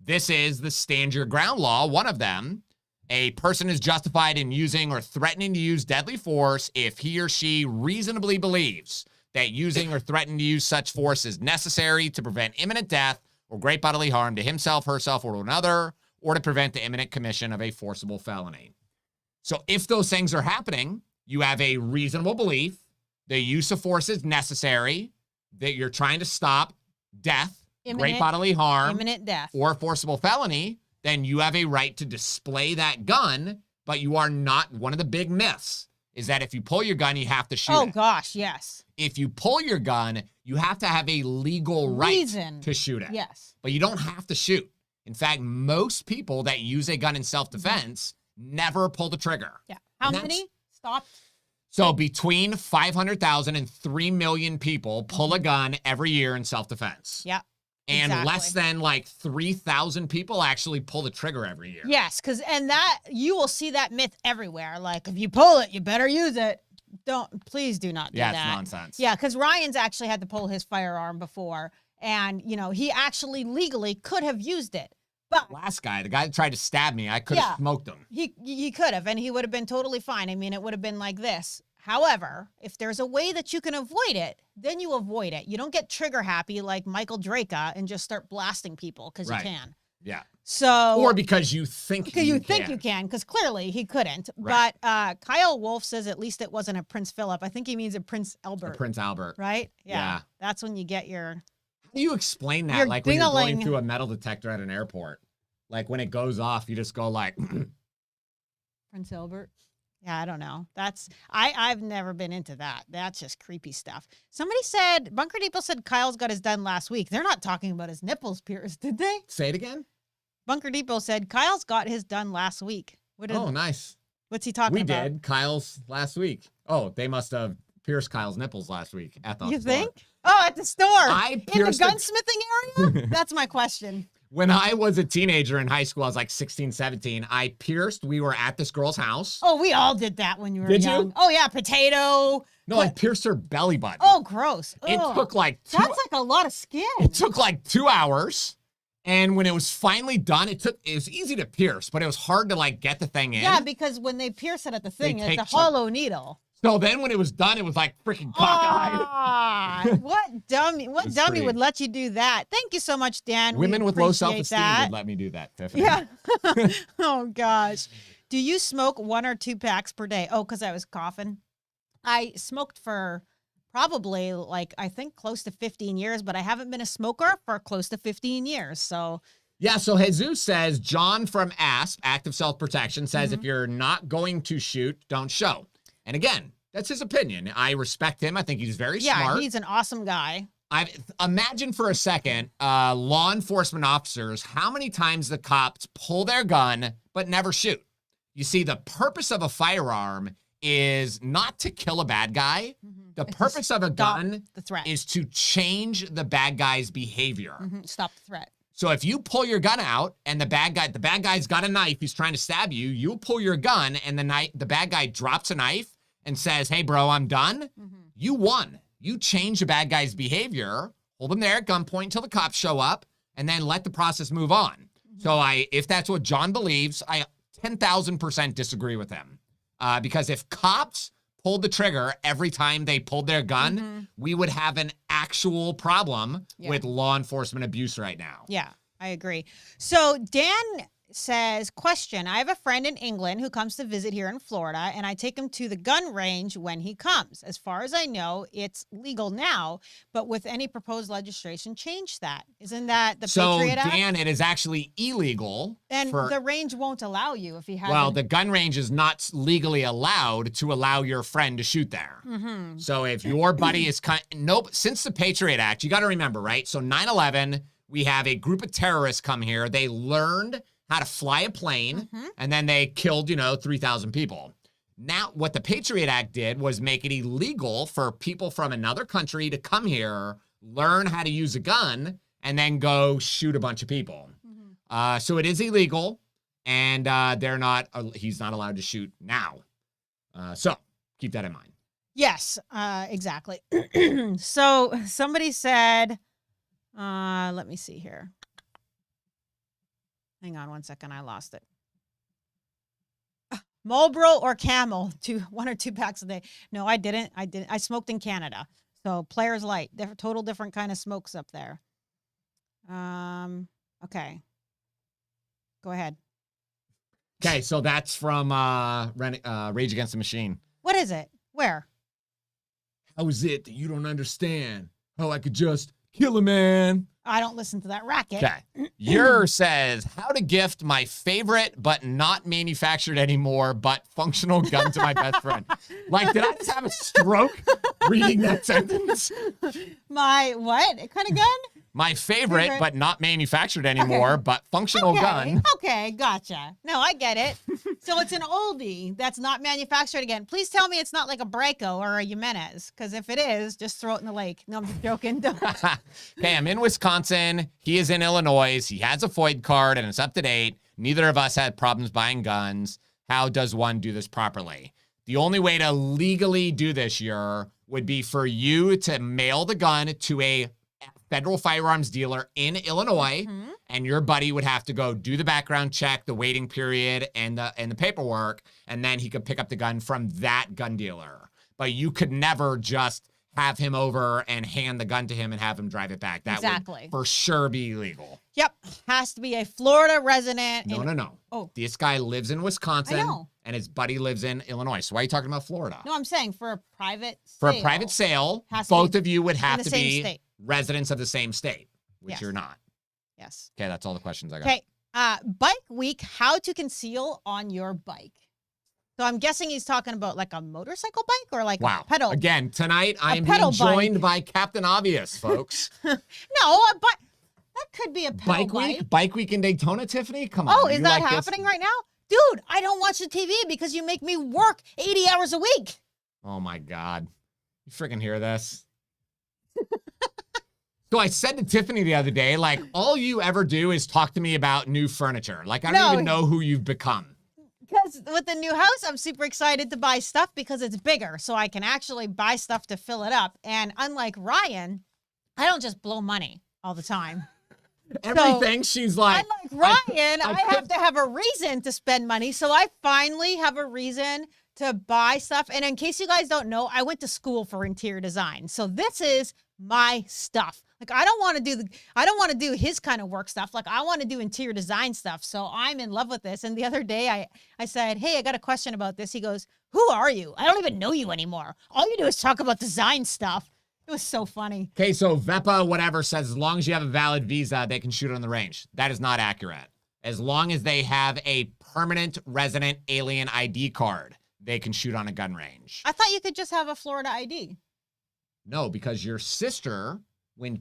This is the stand your ground law, one of them. A person is justified in using or threatening to use deadly force if he or she reasonably believes that using or threatening to use such force is necessary to prevent imminent death or great bodily harm to himself, herself, or to another, or to prevent the imminent commission of a forcible felony. So if those things are happening, you have a reasonable belief the use of force is necessary, that you're trying to stop death, great bodily harm, imminent death, or forcible felony, then you have a right to display that gun, but you are not. One of the big myths is that if you pull your gun, you have to shoot it. Oh, gosh, yes. If you pull your gun, you have to have a legal right to shoot it. Yes. But you don't have to shoot. In fact, most people that use a gun in self-defense never pull the trigger. Yeah. How many stopped? So between 500,000 and 3 million people pull a gun every year in self-defense. Yeah. And less than like 3,000 people actually pull the trigger every year. Yes, and that you will see that myth everywhere. Like, if you pull it, you better use it. Please do not do that. Yeah, it's nonsense. Yeah, because Ryan's actually had to pull his firearm before, and he actually legally could have used it. But last guy, the guy that tried to stab me, I could have smoked him. He could have, and he would have been totally fine. I mean, it would have been like this. However, if there's a way that you can avoid it, then you avoid it. You don't get trigger happy like Michael Draka and just start blasting people because you can. Yeah. So Or because you think you think you can, because clearly he couldn't. Right. But Kyle Wolf says at least it wasn't a Prince Philip. I think he means a Prince Albert. A Prince Albert. Right? Yeah. That's when you get your... How do you explain that? You're Like when you're going ding-a-ling. through a metal detector at an airport. Like when it goes off, you just go like... Prince Albert? Yeah, I don't know. I've never been into that. That's just creepy stuff. Somebody said, Bunker Depot said Kyle's got his done last week. They're not talking about his nipples pierced, did they? Say it again? Bunker Depot said Kyle's got his done last week. Oh, nice. What's he talking about? We did Kyle's last week. Oh, they must have pierced Kyle's nipples last week at the store. You think? Oh, at the store. I in the pierced gunsmithing area? That's my question. When I was a teenager in high school, I was like 16, 17. I pierced. We were at this girl's house. Oh, we all did that when you were Did young. you? Oh, yeah, potato. No, I pierced her belly button. Oh, gross. It Ugh. took like That's like a lot of skin. It took like 2 hours. And when it was finally done, it was easy to pierce, but it was hard to like get the thing in. Yeah, because when they pierce it at the thing, it's a hollow needle. So then when it was done, it was like freaking cockeyed. Ah, what dummy would let you do that? Thank you so much, Dan. Women with low self-esteem that. would let me do that, Tiffany. Yeah. Oh, gosh. Do you smoke 1 or 2 packs per day? Oh, because I was coughing. I smoked for probably I think close to 15 years, but I haven't been a smoker for close to 15 years. So yeah, so Jesus says, John from ASP, Active Self-Protection, says if you're not going to shoot, don't show. And again, that's his opinion. I respect him. I think he's very smart. Yeah, he's an awesome guy. Imagine for a second, law enforcement officers, how many times the cops pull their gun but never shoot. You see, the purpose of a firearm is not to kill a bad guy. The purpose of a gun is to change the bad guy's behavior. Stop the threat. So if you pull your gun out and the bad guy's got a knife, he's trying to stab you, you pull your gun and the bad guy drops a knife and says, hey, bro, I'm done. You won. You change the bad guy's behavior, hold him there at gunpoint until the cops show up, and then let the process move on. So if that's what John believes, I 10,000% disagree with him. Because if cops pulled the trigger every time they pulled their gun, we would have an actual problem with law enforcement abuse right now. Yeah, I agree. So Dan says, question, I have a friend in England who comes to visit here in Florida, and I take him to the gun range when he comes. As far as I know, it's legal now, but with any proposed legislation, change that. Isn't that the Patriot Act? So, Dan, it is actually illegal. And the range won't allow you if he has. Well, the gun range is not legally allowed to allow your friend to shoot there. So if your buddy is since the Patriot Act, you got to remember, right? So 9/11, we have a group of terrorists come here. They learned how to fly a plane, and then they killed, 3,000 people. Now, what the Patriot Act did was make it illegal for people from another country to come here, learn how to use a gun, and then go shoot a bunch of people. So it is illegal, and he's not allowed to shoot now. So keep that in mind. Yes, exactly. So somebody said, let me see here. Hang on 1 second. I lost it. Marlboro or Camel, 1 or 2 packs a day. No, I didn't. I smoked in Canada. So Players Light, total different kind of smokes up there. Okay. Go ahead. Okay, so that's from Rage Against the Machine. What is it? Where? How is it that you don't understand how I could just kill a man? I don't listen to that racket. Okay. Yours says, how to gift my favorite but not manufactured anymore but functional gun to my best friend. Like, did I just have a stroke reading that sentence? My what kind of gun? My favorite but not manufactured anymore but functional gun. Okay, gotcha. No, I get it. So it's an oldie that's not manufactured again. Please tell me it's not like a Braco or a Jimenez, because if it is, just throw it in the lake. No, I'm just joking. Okay, I'm in Wisconsin. He is in Illinois. He has a FOID card and it's up to date. Neither of us had problems buying guns. How does one do this properly? The only way to legally do this year would be for you to mail the gun to a federal firearms dealer in Illinois, and your buddy would have to go do the background check, the waiting period, and the paperwork, and then he could pick up the gun from that gun dealer. But you could never just have him over and hand the gun to him and have him drive it back. That Exactly. would for sure be illegal. Yep. Has to be a Florida resident. No. Oh. This guy lives in Wisconsin. I know. And his buddy lives in Illinois. So why are you talking about Florida? No, I'm saying for a private sale. For a private sale, has to both be of you would have the to same be state. residents of the same state, which Yes. you're not. Yes. Okay, that's all the questions I got. Okay. Bike week, how to conceal on your bike. So I'm guessing he's talking about like a motorcycle bike or like Wow. a pedal. Again, tonight I am being pedal joined by Captain Obvious, folks. No, but that could be a pedal Bike week in Daytona, Tiffany? Come on. Oh, is you that like this? happening right now? Dude, I don't watch the TV because you make me work 80 hours a week. Oh my God. You freaking hear this? So I said to Tiffany the other day, like, all you ever do is talk to me about new furniture. Like, I don't even know who you've become. Because with the new house, I'm super excited to buy stuff because it's bigger. So I can actually buy stuff to fill it up. And unlike Ryan, I don't just blow money all the time. Everything she's like. Unlike Ryan, I have to have a reason to spend money. So I finally have a reason to buy stuff. And in case you guys don't know, I went to school for interior design. So this is my stuff. Like I don't want to do his kind of work stuff. Like I want to do interior design stuff. So I'm in love with this. And the other day I said, hey, I got a question about this. He goes, who are you? I don't even know you anymore. All you do is talk about design stuff. It was so funny. Okay, so VEPA, whatever, says as long as you have a valid visa, they can shoot on the range. That is not accurate. As long as they have a permanent resident alien ID card, they can shoot on a gun range. I thought you could just have a Florida ID. No, because your sister,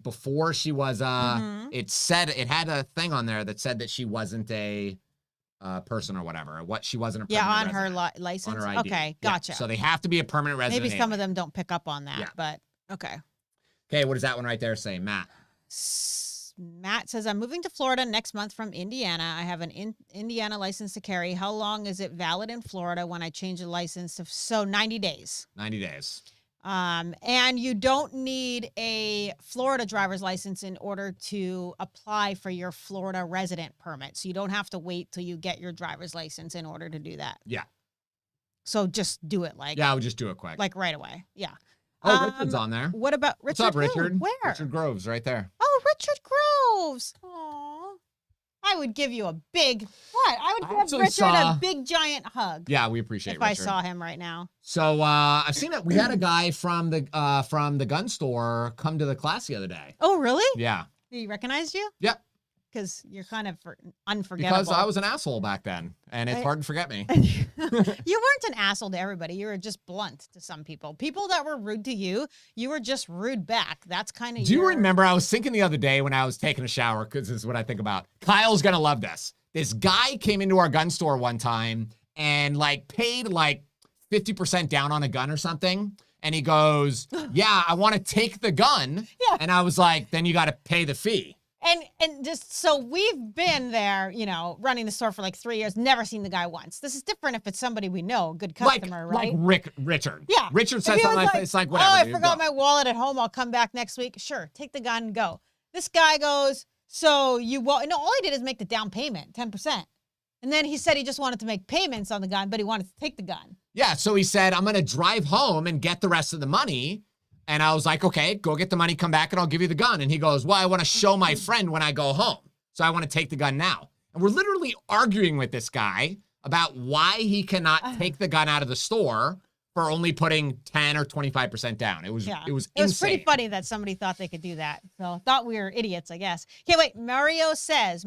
before she was, it had a thing on there that said that she wasn't a person or whatever. She wasn't a permanent on resident. her license. On her ID. Okay, Yeah, gotcha. so they have to be a permanent resident. Maybe some of them don't pick up on that, Yeah. but okay. Okay, what does that one right there say, Matt? Matt says, I'm moving to Florida next month from Indiana. I have an Indiana license to carry. How long is it valid in Florida when I change the license? So 90 days. 90 days. And you don't need a Florida driver's license in order to apply for your Florida resident permit. So you don't have to wait till you get your driver's license in order to do that. Yeah. So just do it Yeah, I would just do it quick. like right away. Yeah. Oh, Richard's on there. What about Richard? What's up, who? Richard? Where? Richard Groves, right there. Oh, Richard Groves. Aw. I would give you a big, what? I would give Richard a big, giant hug. Yeah, we appreciate if Richard. I saw him right now. So I've seen it. We had a guy from the gun store come to the class the other day. Oh, really? Yeah. Did he recognize you? Yep. Because you're kind of unforgettable. Because I was an asshole back then, and it's hard to forget me. You weren't an asshole to everybody. You were just blunt to some people. People that were rude to you, you were just rude back. That's kind of. Do you remember? I was thinking the other day when I was taking a shower, because this is what I think about. Kyle's gonna love this. This guy came into our gun store one time and paid 50% down on a gun or something. And he goes, "Yeah, I want to take the gun." Yeah. And I was like, "Then you got to pay the fee." And just so we've been there, running the store for 3 years, never seen the guy once. This is different if it's somebody we know, a good customer, right? Like Richard. Yeah. Richard said something like, it's like, whatever. Oh, I dude, forgot go. my wallet at home. I'll come back next week. Sure. Take the gun and go. This guy goes, so all he did is make the down payment, 10%. And then he said he just wanted to make payments on the gun, but he wanted to take the gun. Yeah. So he said, I'm going to drive home and get the rest of the money. And I was like, okay, go get the money, come back, and I'll give you the gun. And he goes, well, I want to show my friend when I go home. So I want to take the gun now. And we're literally arguing with this guy about why he cannot take the gun out of the store for only putting 10 or 25% down. It was insane. It was pretty funny that somebody thought they could do that. So thought we were idiots, I guess. Okay, wait. Mario says,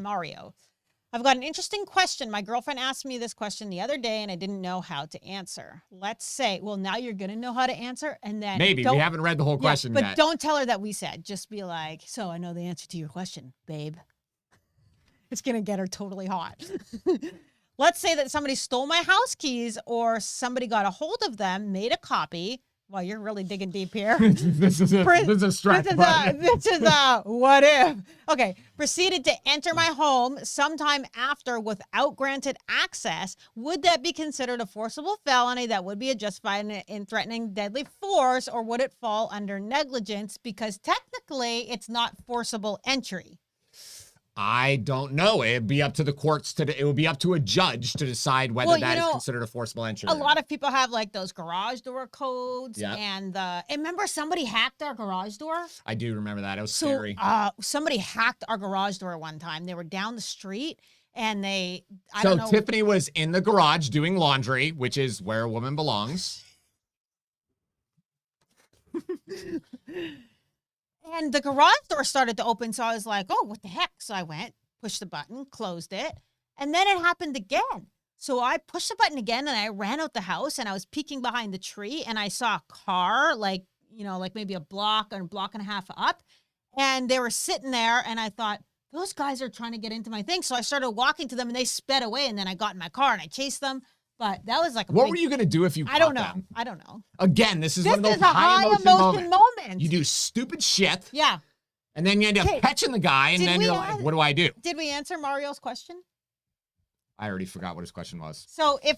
I've got an interesting question. My girlfriend asked me this question the other day, and I didn't know how to answer. Let's say, well, now you're going to know how to answer, and then maybe we haven't read the whole question but yet. But don't tell her that we said. Just be like, so I know the answer to your question, babe. It's going to get her totally hot. Let's say that somebody stole my house keys, or somebody got a hold of them, made a copy. Well, you're really digging deep here. This is a stretch. This is a what if. Okay. Proceeded to enter my home sometime after without granted access. Would that be considered a forcible felony that would be justified in threatening deadly force, or would it fall under negligence because technically it's not forcible entry? I don't know. It'd be up to the courts it would be up to a judge to decide whether that is considered a forcible entry. A lot of people have like those garage door codes, Yeah. and remember somebody hacked our garage door? I do remember that. It was scary. Somebody hacked our garage door one time. They were down the street, and I So don't know. Tiffany was in the garage doing laundry, which is where a woman belongs. And the garage door started to open, so I was like, oh, what the heck? So I went, pushed the button, closed it, and then it happened again. So I pushed the button again, and I ran out the house, and I was peeking behind the tree, and I saw a car, like maybe a block or a block and a half up, and they were sitting there, and I thought, those guys are trying to get into my thing. So I started walking to them, and they sped away, and then I got in my car, and I chased them. But that was like What were you going to do if you I don't caught know. them? I don't know. Again, this is This one of those is a high emotion moment. You do stupid shit, Yeah. and then you end up Okay. catching the guy, and Did then we you're like, what do I do? Did we answer Mario's question? I already forgot what his question was. So if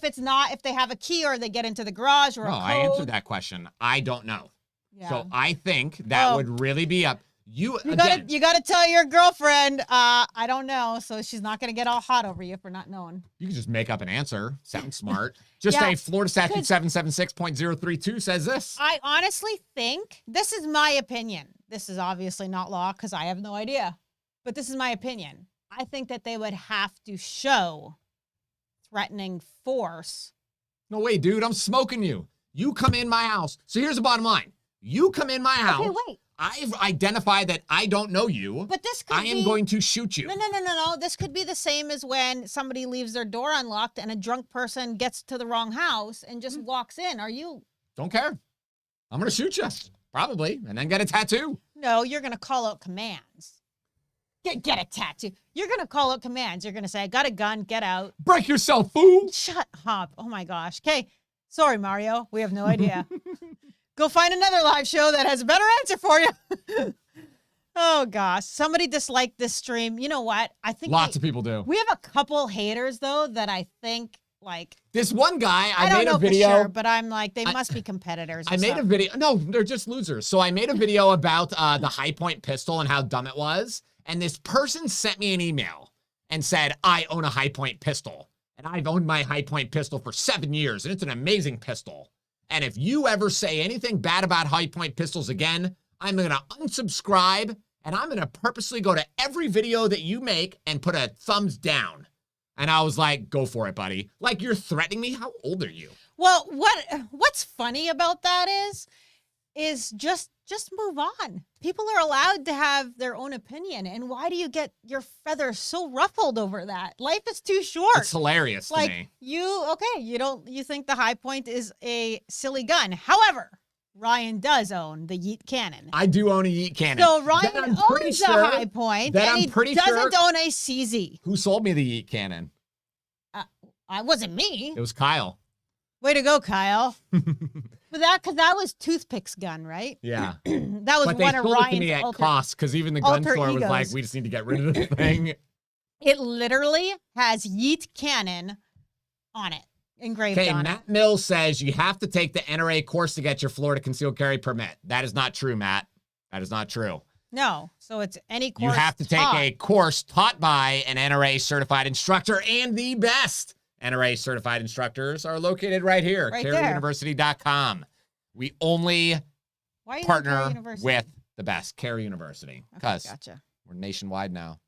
they have a key or they get into the garage or No, a code. I answered that question. I don't know. Yeah. So I think that Oh. would really be up. You gotta tell your girlfriend, I don't know, so she's not gonna get all hot over you for not knowing. You can just make up an answer. Sounds smart. Just Yeah, say Florida Statute 776.032 says this. I honestly think, this is my opinion. This is obviously not law because I have no idea. But this is my opinion. I think that they would have to show threatening force. No way, dude. I'm smoking you. You come in my house. So here's the bottom line. You come in my house. Okay, wait. I've identified that I don't know you. But this could I am going to shoot you. No. This could be the same as when somebody leaves their door unlocked and a drunk person gets to the wrong house and just walks in. Are you? Don't care. I'm going to shoot you. Probably. And then get a tattoo. No, you're going to call out commands. Get a tattoo. You're going to call out commands. You're going to say, I got a gun. Get out. Break yourself, fool. Shut up. Oh, my gosh. Okay. Sorry, Mario. We have no idea. Go find another live show that has a better answer for you. Oh, gosh. Somebody disliked this stream. You know what? I think Lots of people do. We have a couple haters, though, that I think, like... This one guy, I don't made know a video. for sure, but I'm like, they must be competitors. I made a video. No, they're just losers. So I made a video about the high point pistol and how dumb it was. And this person sent me an email and said, I own a high point pistol. And I've owned my high point pistol for 7 years. And it's an amazing pistol. And if you ever say anything bad about high point pistols again, I'm going to unsubscribe. And I'm going to purposely go to every video that you make and put a thumbs down. And I was like, go for it, buddy. Like, you're threatening me? How old are you? Well, what's funny about that is just move on. People are allowed to have their own opinion. And why do you get your feathers so ruffled over that? Life is too short. It's hilarious to me. You think the high point is a silly gun. However, Ryan does own the Yeet cannon. I do own a Yeet cannon. So Ryan owns a high point, and he doesn't own a CZ. Who sold me the Yeet cannon? It wasn't me. It was Kyle. Way to go, Kyle. Because that was Toothpick's gun, right? Yeah. That was But one they of sold it to Ryan's me at cost because even the gun alter store was egos. like, we just need to get rid of this thing. It literally has Yeet cannon on it, engraved Okay, on Matt it. Mills says you have to take the NRA course to get your Florida concealed carry permit. That is not true, Matt. That is not true. No, so it's any course. You have to take a course taught by an NRA certified instructor, and the best NRA certified instructors are located right here, Right there. careyuniversity.com. We only Why are you partner University? with the best, Carey University, because Gotcha. we're nationwide now.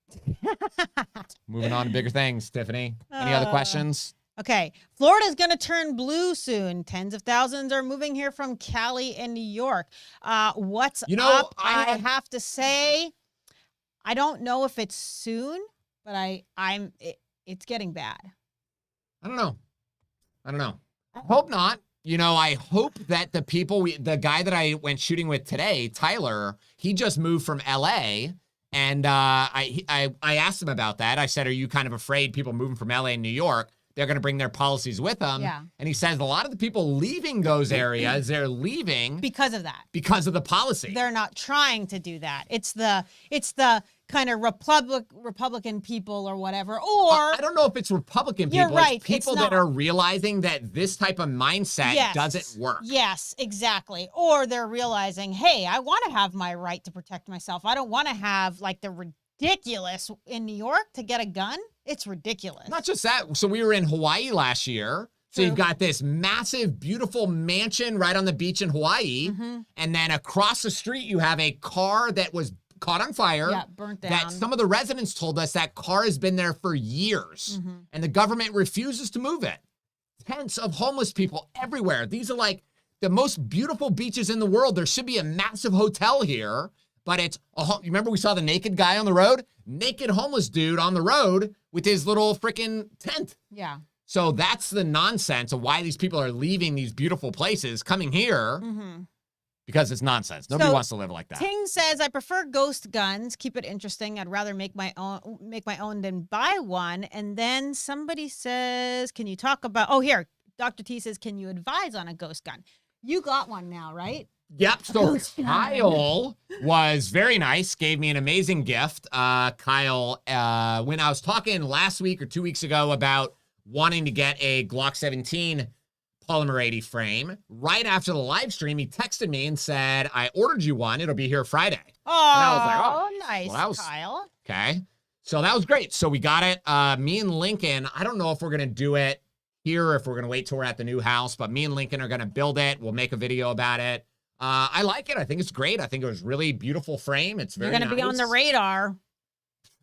Moving on to bigger things, Tiffany. Any other questions? Okay, Florida's going to turn blue soon. Tens of thousands are moving here from Cali and New York. What's up? I have to say, I don't know if it's soon, but it's getting bad. I don't know. I hope not. You know, I hope that the guy that I went shooting with today, Tyler, he just moved from LA. And I asked him about that. I said, are you kind of afraid people moving from LA and New York, they're going to bring their policies with them? Yeah. And he says a lot of the people leaving those areas, they're leaving because of that. Because of the policy. They're not trying to do that. It's the kind of Republican people or whatever. Or I don't know if it's Republican people. You're right. It's people that are realizing that this type of mindset doesn't work. Yes, exactly. Or they're realizing, hey, I want to have my right to protect myself. I don't want to have like the ridiculous in New York to get a gun. It's ridiculous. Not just that. So we were in Hawaii last year. So you've got this massive, beautiful mansion right on the beach in Hawaii. And then across the street, you have a car that was caught on fire. Yeah, burnt down. That some of the residents told us that car has been there for years. And the government refuses to move it. Tents of homeless people everywhere. These are like the most beautiful beaches in the world. There should be a massive hotel here, but it's you remember we saw the naked guy on the road? Naked homeless dude on the road with his little freaking tent. Yeah. So that's the nonsense of why these people are leaving these beautiful places, coming here, because it's nonsense. Nobody wants to live like that. Ting says, I prefer ghost guns. Keep it interesting. I'd rather make my own than buy one. And then somebody says, can you talk about, oh, here, Dr. T says, can you advise on a ghost gun? You got one now, right? Yep. So Kyle was very nice, gave me an amazing gift. Kyle, when I was talking last week or 2 weeks ago about wanting to get a Glock 17 polymer 80 frame, right after the live stream, he texted me and said, I ordered you one. It'll be here Friday. Oh, and I was like, nice, well, Kyle. Okay. So that was great. So we got it. Me and Lincoln, I don't know if we're going to do it here or if we're going to wait till we're at the new house, but me and Lincoln are going to build it. We'll make a video about it. I like it. I think it's great. I think it was really beautiful frame. It's very You're going to be on the radar.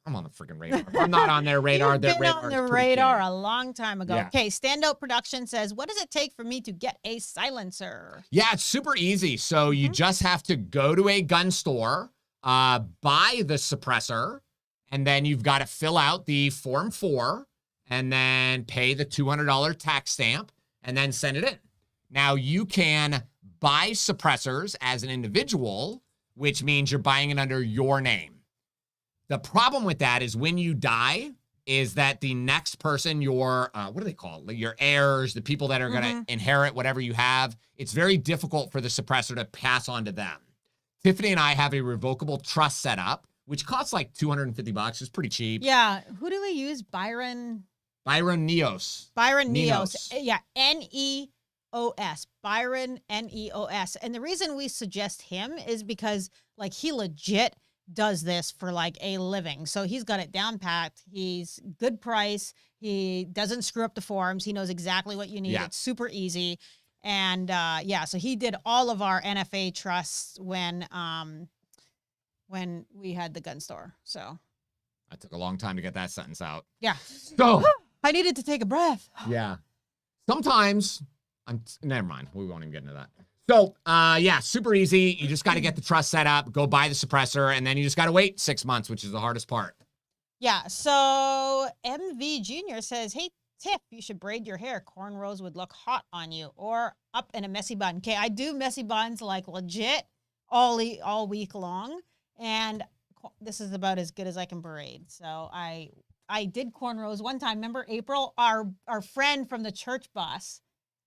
I'm on the freaking radar. I'm not on their radar. You've been on the radar a long time ago. Yeah. Okay, Standout Production says, what does it take for me to get a silencer? Yeah, it's super easy. So you just have to go to a gun store, buy the suppressor, and then you've got to fill out the Form 4 and then pay the $200 tax stamp and then send it in. Now you can buy suppressors as an individual, which means you're buying it under your name. The problem with that is when you die is that the next person, your, what do they call it? Like your heirs, the people that are going to inherit whatever you have, it's very difficult for the suppressor to pass on to them. Tiffany and I have a revocable trust set up, which costs like $250. It's pretty cheap. Yeah. Who do we use? Byron Neos. Byron Neos. Yeah. Neos. Byron Neos. And the reason we suggest him is because like he legit does this for like a living. So he's got it down packed. He's good price. He doesn't screw up the forms. He knows exactly what you need. Yeah. It's super easy. And yeah, so he did all of our NFA trusts when we had the gun store. So that took a long time to get that sentence out. Yeah. So I needed to take a breath. Yeah. Sometimes never mind. We won't even get into that. So, yeah, super easy. You just got to get the trust set up, go buy the suppressor, and then you just got to wait 6 months, which is the hardest part. Yeah. So MV Jr. says, hey, Tiff, you should braid your hair. Cornrows would look hot on you, or up in a messy bun. Okay, I do messy buns like legit all week long, and this is about as good as I can braid. So I did cornrows one time. Remember April, our friend from the church bus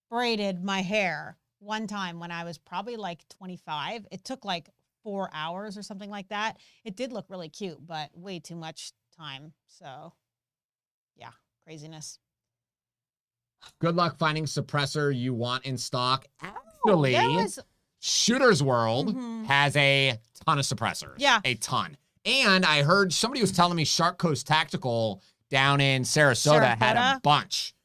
braided my hair one time when I was probably like 25. It took like 4 hours or something like that. It did look really cute, but way too much time. So yeah, craziness. Good luck finding suppressor you want in stock. Actually, Shooter's World has a ton of suppressors. Yeah. A ton. And I heard somebody was telling me Shark Coast Tactical down in Sarasota had a bunch.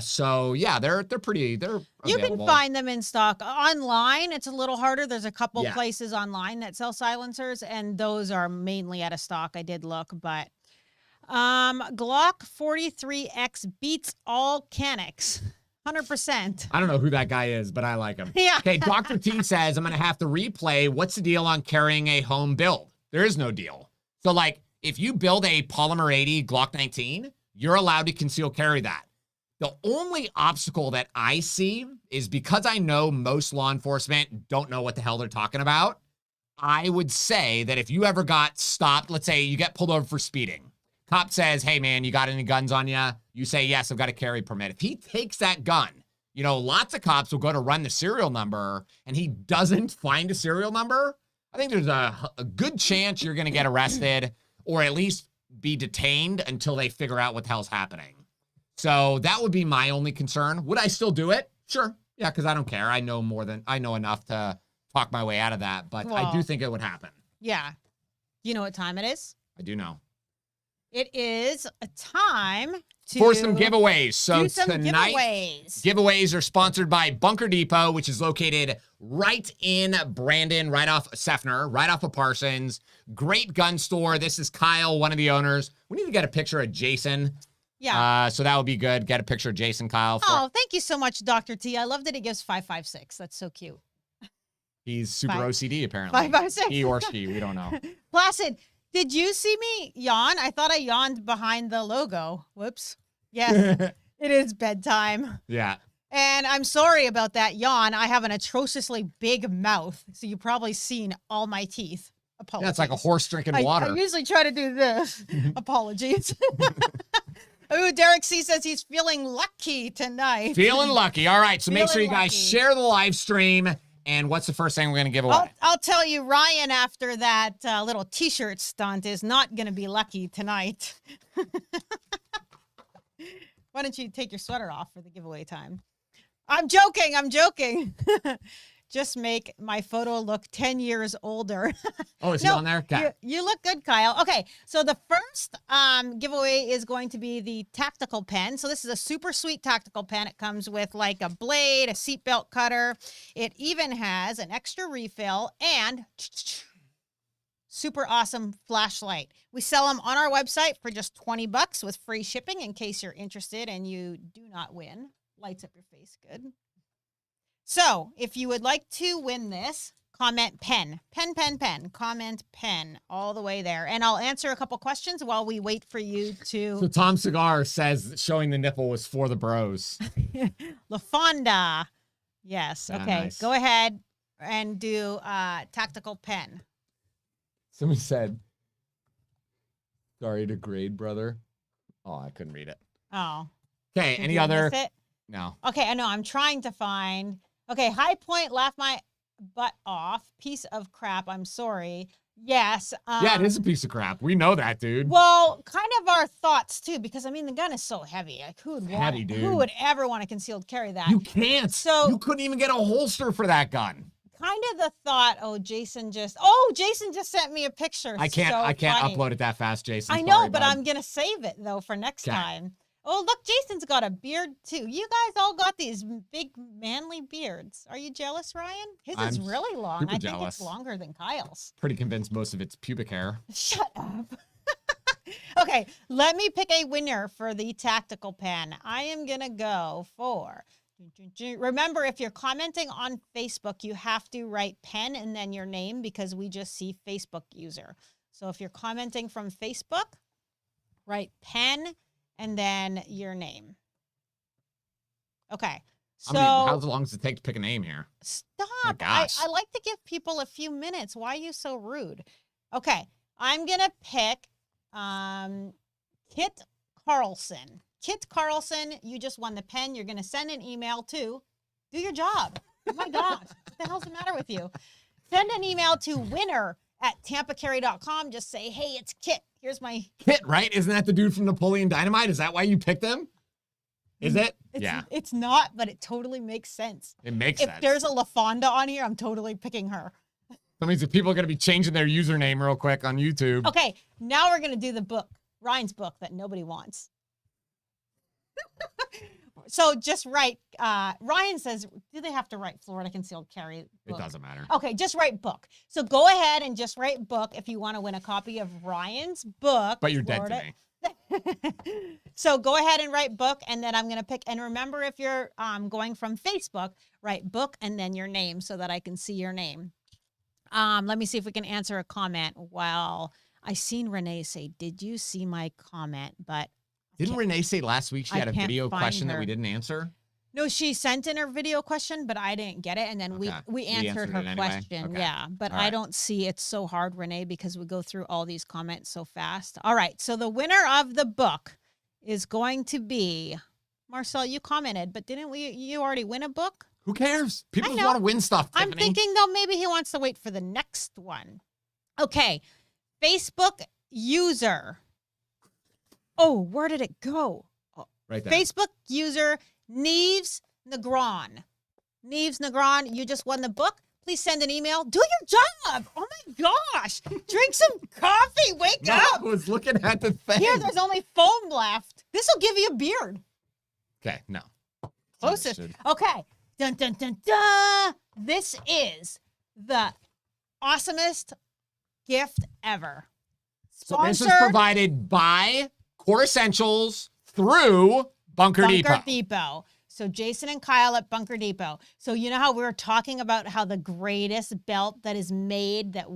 So yeah, they're available. You can find them in stock online. It's a little harder. There's a couple places online that sell silencers, and those are mainly out of stock. I did look, but Glock 43X beats all Canics. 100%. I don't know who that guy is, but I like him. Yeah. Okay, Dr. T says, I'm going to have to replay. What's the deal on carrying a home build? There is no deal. So, like, if you build a Polymer 80 Glock 19, you're allowed to conceal carry that. The only obstacle that I see is because I know most law enforcement don't know what the hell they're talking about. I would say that if you ever got stopped, let's say you get pulled over for speeding. Cop says, hey, man, you got any guns on you? You say, yes, I've got a carry permit. If he takes that gun, you know, lots of cops will go to run the serial number and he doesn't find a serial number. I think there's a good chance you're going to get arrested or at least be detained until they figure out what the hell's happening. So that would be my only concern. Would I still do it? Sure. Yeah, because I don't care. I know enough to talk my way out of that, but I do think it would happen. Yeah. Do you know what time it is? I do know. It is a time for some giveaways. So do some tonight, giveaways are sponsored by Bunker Depot, which is located right in Brandon, right off Seffner, right off of Parsons. Great gun store. This is Kyle, one of the owners. We need to get a picture of Jason. Yeah. So that would be good. Get a picture of Jason, Kyle. Oh, thank you so much, Dr. T. I love that he gives 556. That's so cute. He's super OCD, apparently. 556. He or she, we don't know. Placid, did you see me yawn? I thought I yawned behind the logo. Whoops. Yes, it is bedtime. Yeah. And I'm sorry about that yawn. I have an atrociously big mouth, so you've probably seen all my teeth. Apologies. Yeah, it's like a horse drinking water. I usually try to do this. Apologies. Ooh, Derek C says he's feeling lucky tonight. Feeling lucky. All right, so make sure you guys share the live stream. And what's the first thing we're going to give away? I'll tell you, Ryan, after that little T-shirt stunt, is not going to be lucky tonight. Why don't you take your sweater off for the giveaway time? I'm joking. Just make my photo look 10 years older. Oh, is he on there? Okay. You look good, Kyle. Okay, so the first giveaway is going to be the tactical pen. So this is a super sweet tactical pen. It comes with like a blade, a seatbelt cutter. It even has an extra refill and super awesome flashlight. We sell them on our website for just $20 with free shipping in case you're interested and you do not win. Lights up your face, good. So, if you would like to win this, comment pen, comment pen all the way there. And I'll answer a couple questions while we wait for you to... So Tom Cigar says that showing the nipple was for the bros. La Fonda. Yes, okay. Nice. Go ahead and do tactical pen. Somebody said, sorry to grade, brother. Oh, I couldn't read it. Oh. Okay, any other... Miss it? No. Okay, I know. I'm trying to find... Okay, High Point, laugh my butt off. Piece of crap. I'm sorry. Yes. Yeah, it is a piece of crap. We know that, dude. Well, kind of our thoughts too, because I mean the gun is so heavy. Like who would ever want a concealed carry that? You can't. So you couldn't even get a holster for that gun. Kind of the thought. Jason just sent me a picture. I can't upload it that fast, Jason. I know, but I'm gonna save it though for next time. Oh, look, Jason's got a beard, too. You guys all got these big, manly beards. Are you jealous, Ryan? His is really long. I think it's longer than Kyle's. Pretty convinced most of it's pubic hair. Shut up. Okay, let me pick a winner for the tactical pen. I am going to go for... Remember, if you're commenting on Facebook, you have to write pen and then your name because we just see Facebook user. So if you're commenting from Facebook, write pen and then your name. Okay. So how long does it take to pick a name here? Stop. Oh my gosh. I like to give people a few minutes. Why are you so rude? Okay. I'm going to pick Kit Carlson. Kit Carlson, you just won the pen. You're going to send an email to do your job. Oh my gosh. What the hell's the matter with you? Send an email to winner@tampacarry.com. Just say, hey, it's Kit. Here's my... Kit, right? Isn't that the dude from Napoleon Dynamite? Is that why you picked him? Is it? Yeah. It's not, but it totally makes sense. It makes sense. If there's a La Fonda on here, I'm totally picking her. That means that people are going to be changing their username real quick on YouTube. Okay, now we're going to do the book. Ryan's book that nobody wants. So just write, Ryan says, do they have to write Florida Concealed Carry book? It doesn't matter. Okay, just write book. So go ahead and just write book if you want to win a copy of Ryan's book. But you're Florida. dead to me. So go ahead and write book, and then I'm going to pick, and remember if you're going from Facebook, write book and then your name so that I can see your name. Let me see if we can answer a comment. Well, I seen Renee say, did you see my comment? But didn't Renee say last week she had a video question that we didn't answer? No, she sent in her video question, but I didn't get it. And then we answered her question. Okay. Yeah, but I don't see it's so hard, Renee, because we go through all these comments so fast. All right, so the winner of the book is going to be, Marcel, you commented, but didn't you already win a book? Who cares? People just want to win stuff, Tiffany. I'm thinking, though, maybe he wants to wait for the next one. Okay, Facebook user. Oh, where did it go? Right there. Facebook user Neves Negron. Neves Negron, you just won the book. please send an email. Do your job. Oh my gosh. Drink some coffee. Wake up. I was looking at the thing. Here, there's only foam left. This will give you a beard. Okay, no. Closest. Understood. Okay. Dun, dun, dun, dun. This is the awesomest gift ever. So this is provided by Core Essentials through Bunker Depot. So Jason and Kyle at Bunker Depot. So you know how we were talking about how the greatest belt that is made that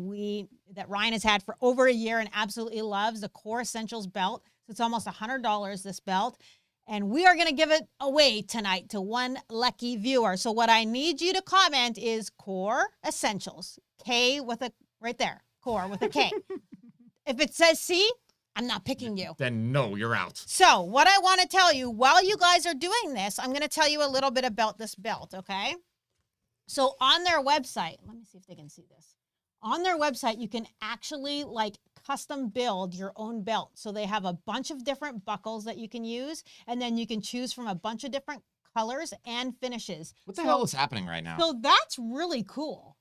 Ryan has had for over a year and absolutely loves, the Core Essentials belt. So it's almost $100, this belt. And we are going to give it away tonight to one lucky viewer. So what I need you to comment is Core Essentials. K with a, right there, Core with a K. If it says C, I'm not picking you. Then no, you're out. So what I want to tell you, while you guys are doing this, I'm going to tell you a little bit about this belt, okay? So on their website, let me see if they can see this. On their website, you can actually like custom build your own belt. So they have a bunch of different buckles that you can use, and then you can choose from a bunch of different colors and finishes. What the hell is happening right now? So that's really cool.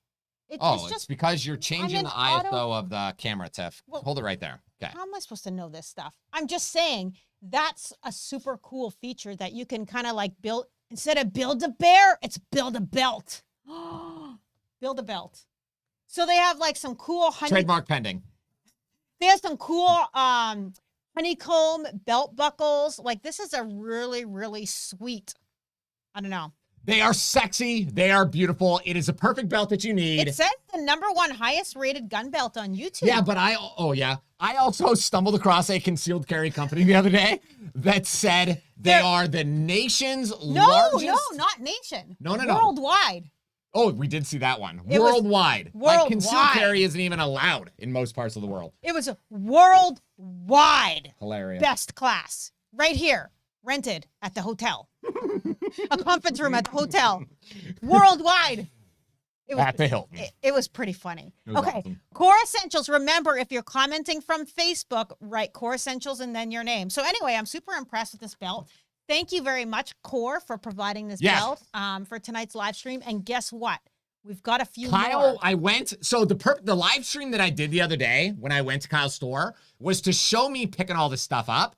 It's because you're changing the ISO of the camera, Tiff. Well, hold it right there. Okay. How am I supposed to know this stuff? I'm just saying that's a super cool feature that you can kind of like build. Instead of build a bear, it's build a belt. Build a belt. So they have like some cool trademark pending. They have some cool honeycomb belt buckles. Like this is a really, really sweet. I don't know. They are sexy. They are beautiful. It is a perfect belt that you need. It says the #1 highest rated gun belt on YouTube. Yeah, but I also stumbled across a concealed carry company the other day that said they are the nation's largest. No, not nation. No. Worldwide. Oh, we did see that one. Worldwide. Like concealed carry isn't even allowed in most parts of the world. It was worldwide. Hilarious. Best class. Right here. Rented at the hotel. A conference room at the hotel. Worldwide. At the Hilton. It was pretty funny. Okay. Awesome. Core Essentials. Remember, if you're commenting from Facebook, write Core Essentials and then your name. So anyway, I'm super impressed with this belt. Thank you very much, Core, for providing this belt for tonight's live stream. And guess what? We've got a few more. I went, so the live stream that I did the other day when I went to Kyle's store was to show me picking all this stuff up.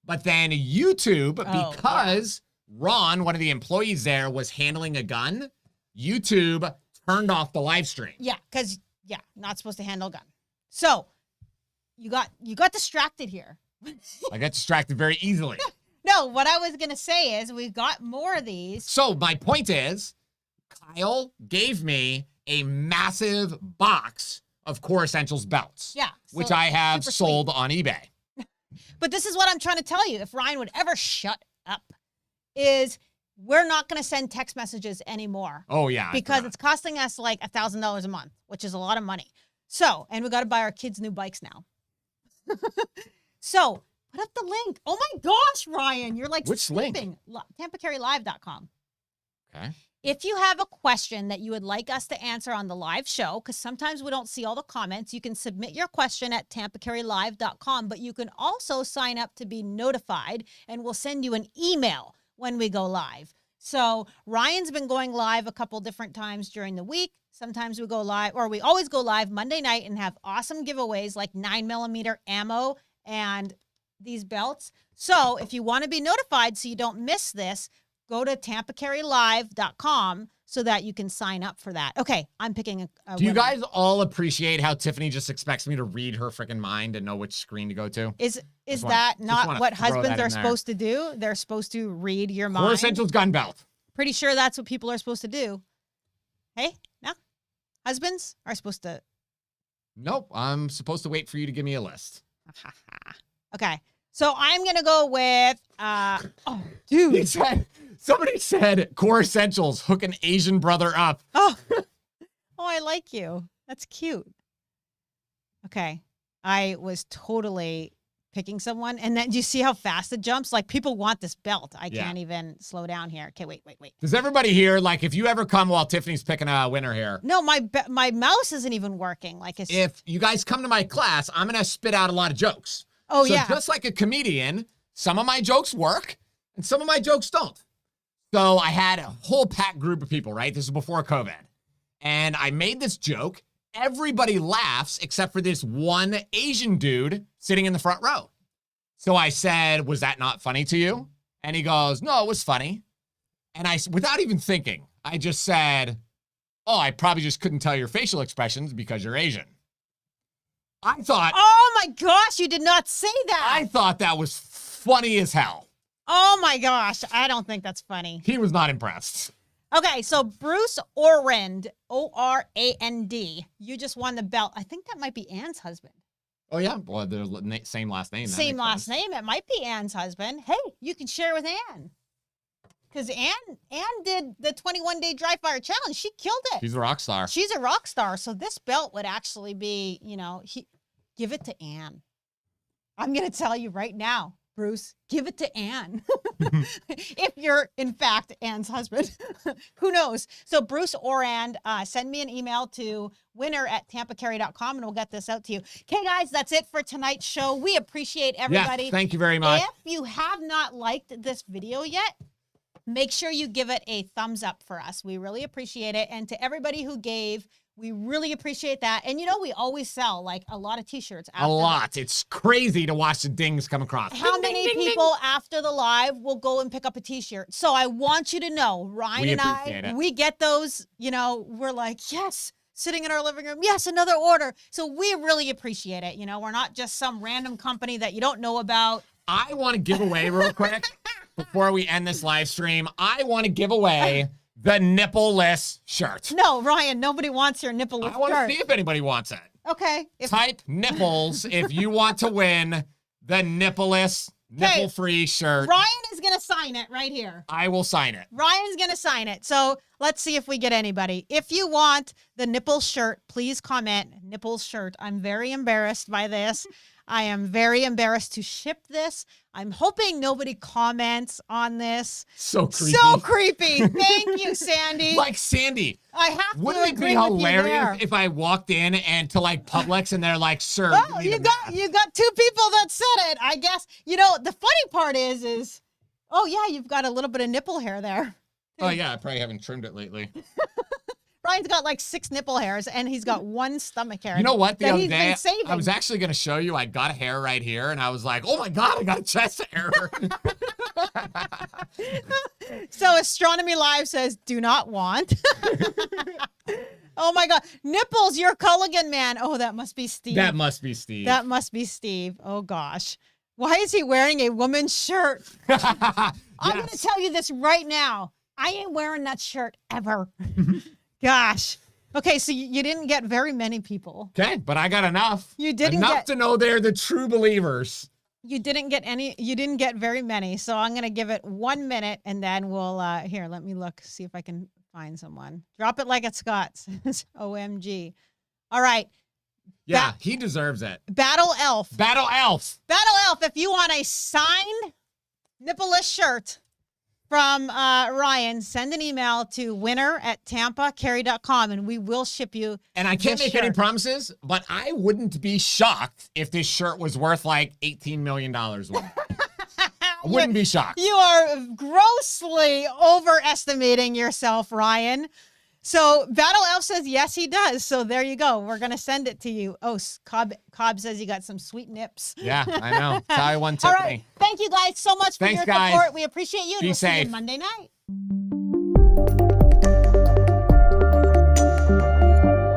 But then YouTube, because Ron, one of the employees there, was handling a gun, YouTube turned off the live stream. Yeah, because, not supposed to handle a gun. So you got distracted here. I got distracted very easily. No, what I was going to say is we've got more of these. So my point is, Kyle gave me a massive box of Core Essentials belts. Yeah. Which I have sold on eBay. But this is what I'm trying to tell you. If Ryan would ever shut up, is we're not going to send text messages anymore. Oh, yeah. Because it's costing us like $1,000 a month, which is a lot of money. So, and we got to buy our kids new bikes now. So, put up the link. Oh my gosh, Ryan, you're like which link? TampaCarryLive.com. Okay. If you have a question that you would like us to answer on the live show, because sometimes we don't see all the comments, you can submit your question at TampaCarryLive.com, but you can also sign up to be notified, and we'll send you an email when we go live. So Ryan's been going live a couple different times during the week. Sometimes we go live, or we always go live Monday night and have awesome giveaways like 9mm ammo and these belts. So if you want to be notified so you don't miss this, go to TampaCarryLive.com so that you can sign up for that. Okay, I'm picking a Do you guys all appreciate how Tiffany just expects me to read her freaking mind and know which screen to go to? Is that not what husbands are supposed to do? They're supposed to read your mind. Core Essentials gun belt. Pretty sure that's what people are supposed to do. Hey, no? Husbands are supposed to... Nope, I'm supposed to wait for you to give me a list. Okay, so I'm going to go with... oh, dude. Somebody said Core Essentials, hook an Asian brother up. Oh, I like you. That's cute. Okay. I was totally picking someone. And then do you see how fast it jumps? Like people want this belt. I can't even slow down here. Okay, wait. Does everybody here, like if you ever come while Tiffany's picking a winner here? No, my mouse isn't even working. Like if you guys come to my class, I'm going to spit out a lot of jokes. Oh, so just like a comedian, some of my jokes work and some of my jokes don't. So I had a whole packed group of people, right? This is before COVID. And I made this joke. Everybody laughs except for this one Asian dude sitting in the front row. So I said, was that not funny to you? And he goes, no, it was funny. And I, without even thinking, I just said, oh, I probably just couldn't tell your facial expressions because you're Asian. I thought. Oh my gosh, you did not say that. I thought that was funny as hell. Oh my gosh, I don't think that's funny. He was not impressed. Okay, so Bruce Orand, O-R-A-N-D, you just won the belt. I think that might be Anne's husband. Oh, yeah. Well, they're same last name. Same last name. It might be Anne's husband. Hey, you can share with Anne. Because Anne did the 21-day dry fire challenge. She killed it. She's a rock star. She's a rock star. So this belt would actually be, give it to Anne. I'm going to tell you right now, Bruce, give it to Anne. If you're, in fact, Anne's husband. Who knows? So Bruce Orand, send me an email to winner@tampacarry.com and we'll get this out to you. Okay, guys, that's it for tonight's show. We appreciate everybody. Yeah, thank you very much. If you have not liked this video yet, make sure you give it a thumbs up for us. We really appreciate it. And to everybody who gave, we really appreciate that. And we always sell like a lot of t-shirts. A lot. It's crazy to watch the dings come across. How many people after the live will go and pick up a t-shirt? So I want you to know, Ryan and I, we get those, we're like, yes, sitting in our living room. Yes, another order. So we really appreciate it. We're not just some random company that you don't know about. I want to give away real quick before we end this live stream. I want to give away the nipple-less shirt. No, Ryan, nobody wants your nipple-less shirt. I want to see if anybody wants it. Okay. Type nipples if you want to win the nipple-less, nipple-free shirt. Ryan is going to sign it right here. I will sign it. Ryan's going to sign it. So let's see if we get anybody. If you want the nipple shirt, please comment nipples shirt. I'm very embarrassed by this. I am very embarrassed to ship this. I'm hoping nobody comments on this. So creepy. So creepy. Thank you, Sandy. Like Sandy. I have to Wouldn't it be hilarious if I walked in and to like Publix and they're like, sir, oh, you got two people that said it. I guess, the funny part is, oh yeah, you've got a little bit of nipple hair there. Oh yeah, I probably haven't trimmed it lately. Ryan's got like 6 nipple hairs and he's got 1 stomach hair. You know what? The other day, saving. I was actually going to show you. I got a hair right here and I was like, oh my God, I got a chest hair. So Astronomy Live says, do not want. Oh my God. Nipples, you're Culligan man. Oh, that must be Steve. That must be Steve. That must be Steve. Oh gosh. Why is he wearing a woman's shirt? Yes. I'm going to tell you this right now. I ain't wearing that shirt ever. Gosh. Okay, so you didn't get very many people. Okay, but I got enough. You didn't enough to know they're the true believers. You didn't get very many. So I'm going to give it 1 minute and then we'll, here, let me look, see if I can find someone. Drop it like it's Scott. OMG. All right. Yeah, he deserves it. Battle Elf. Battle Elf. Battle Elf, if you want a signed nippleless shirt from Ryan, send an email to winner@tampacarry.com and we will ship you. And I can't make any promises, but I wouldn't be shocked if this shirt was worth like $18 million. I wouldn't be shocked. You are grossly overestimating yourself, Ryan. So Battle Elf says, yes, he does. So there you go. We're going to send it to you. Oh, Cobb says you got some sweet nips. Yeah, I know. That's how I won Tiffany. All right. Thank you guys so much for your support. We appreciate you. Be safe. See you Monday night.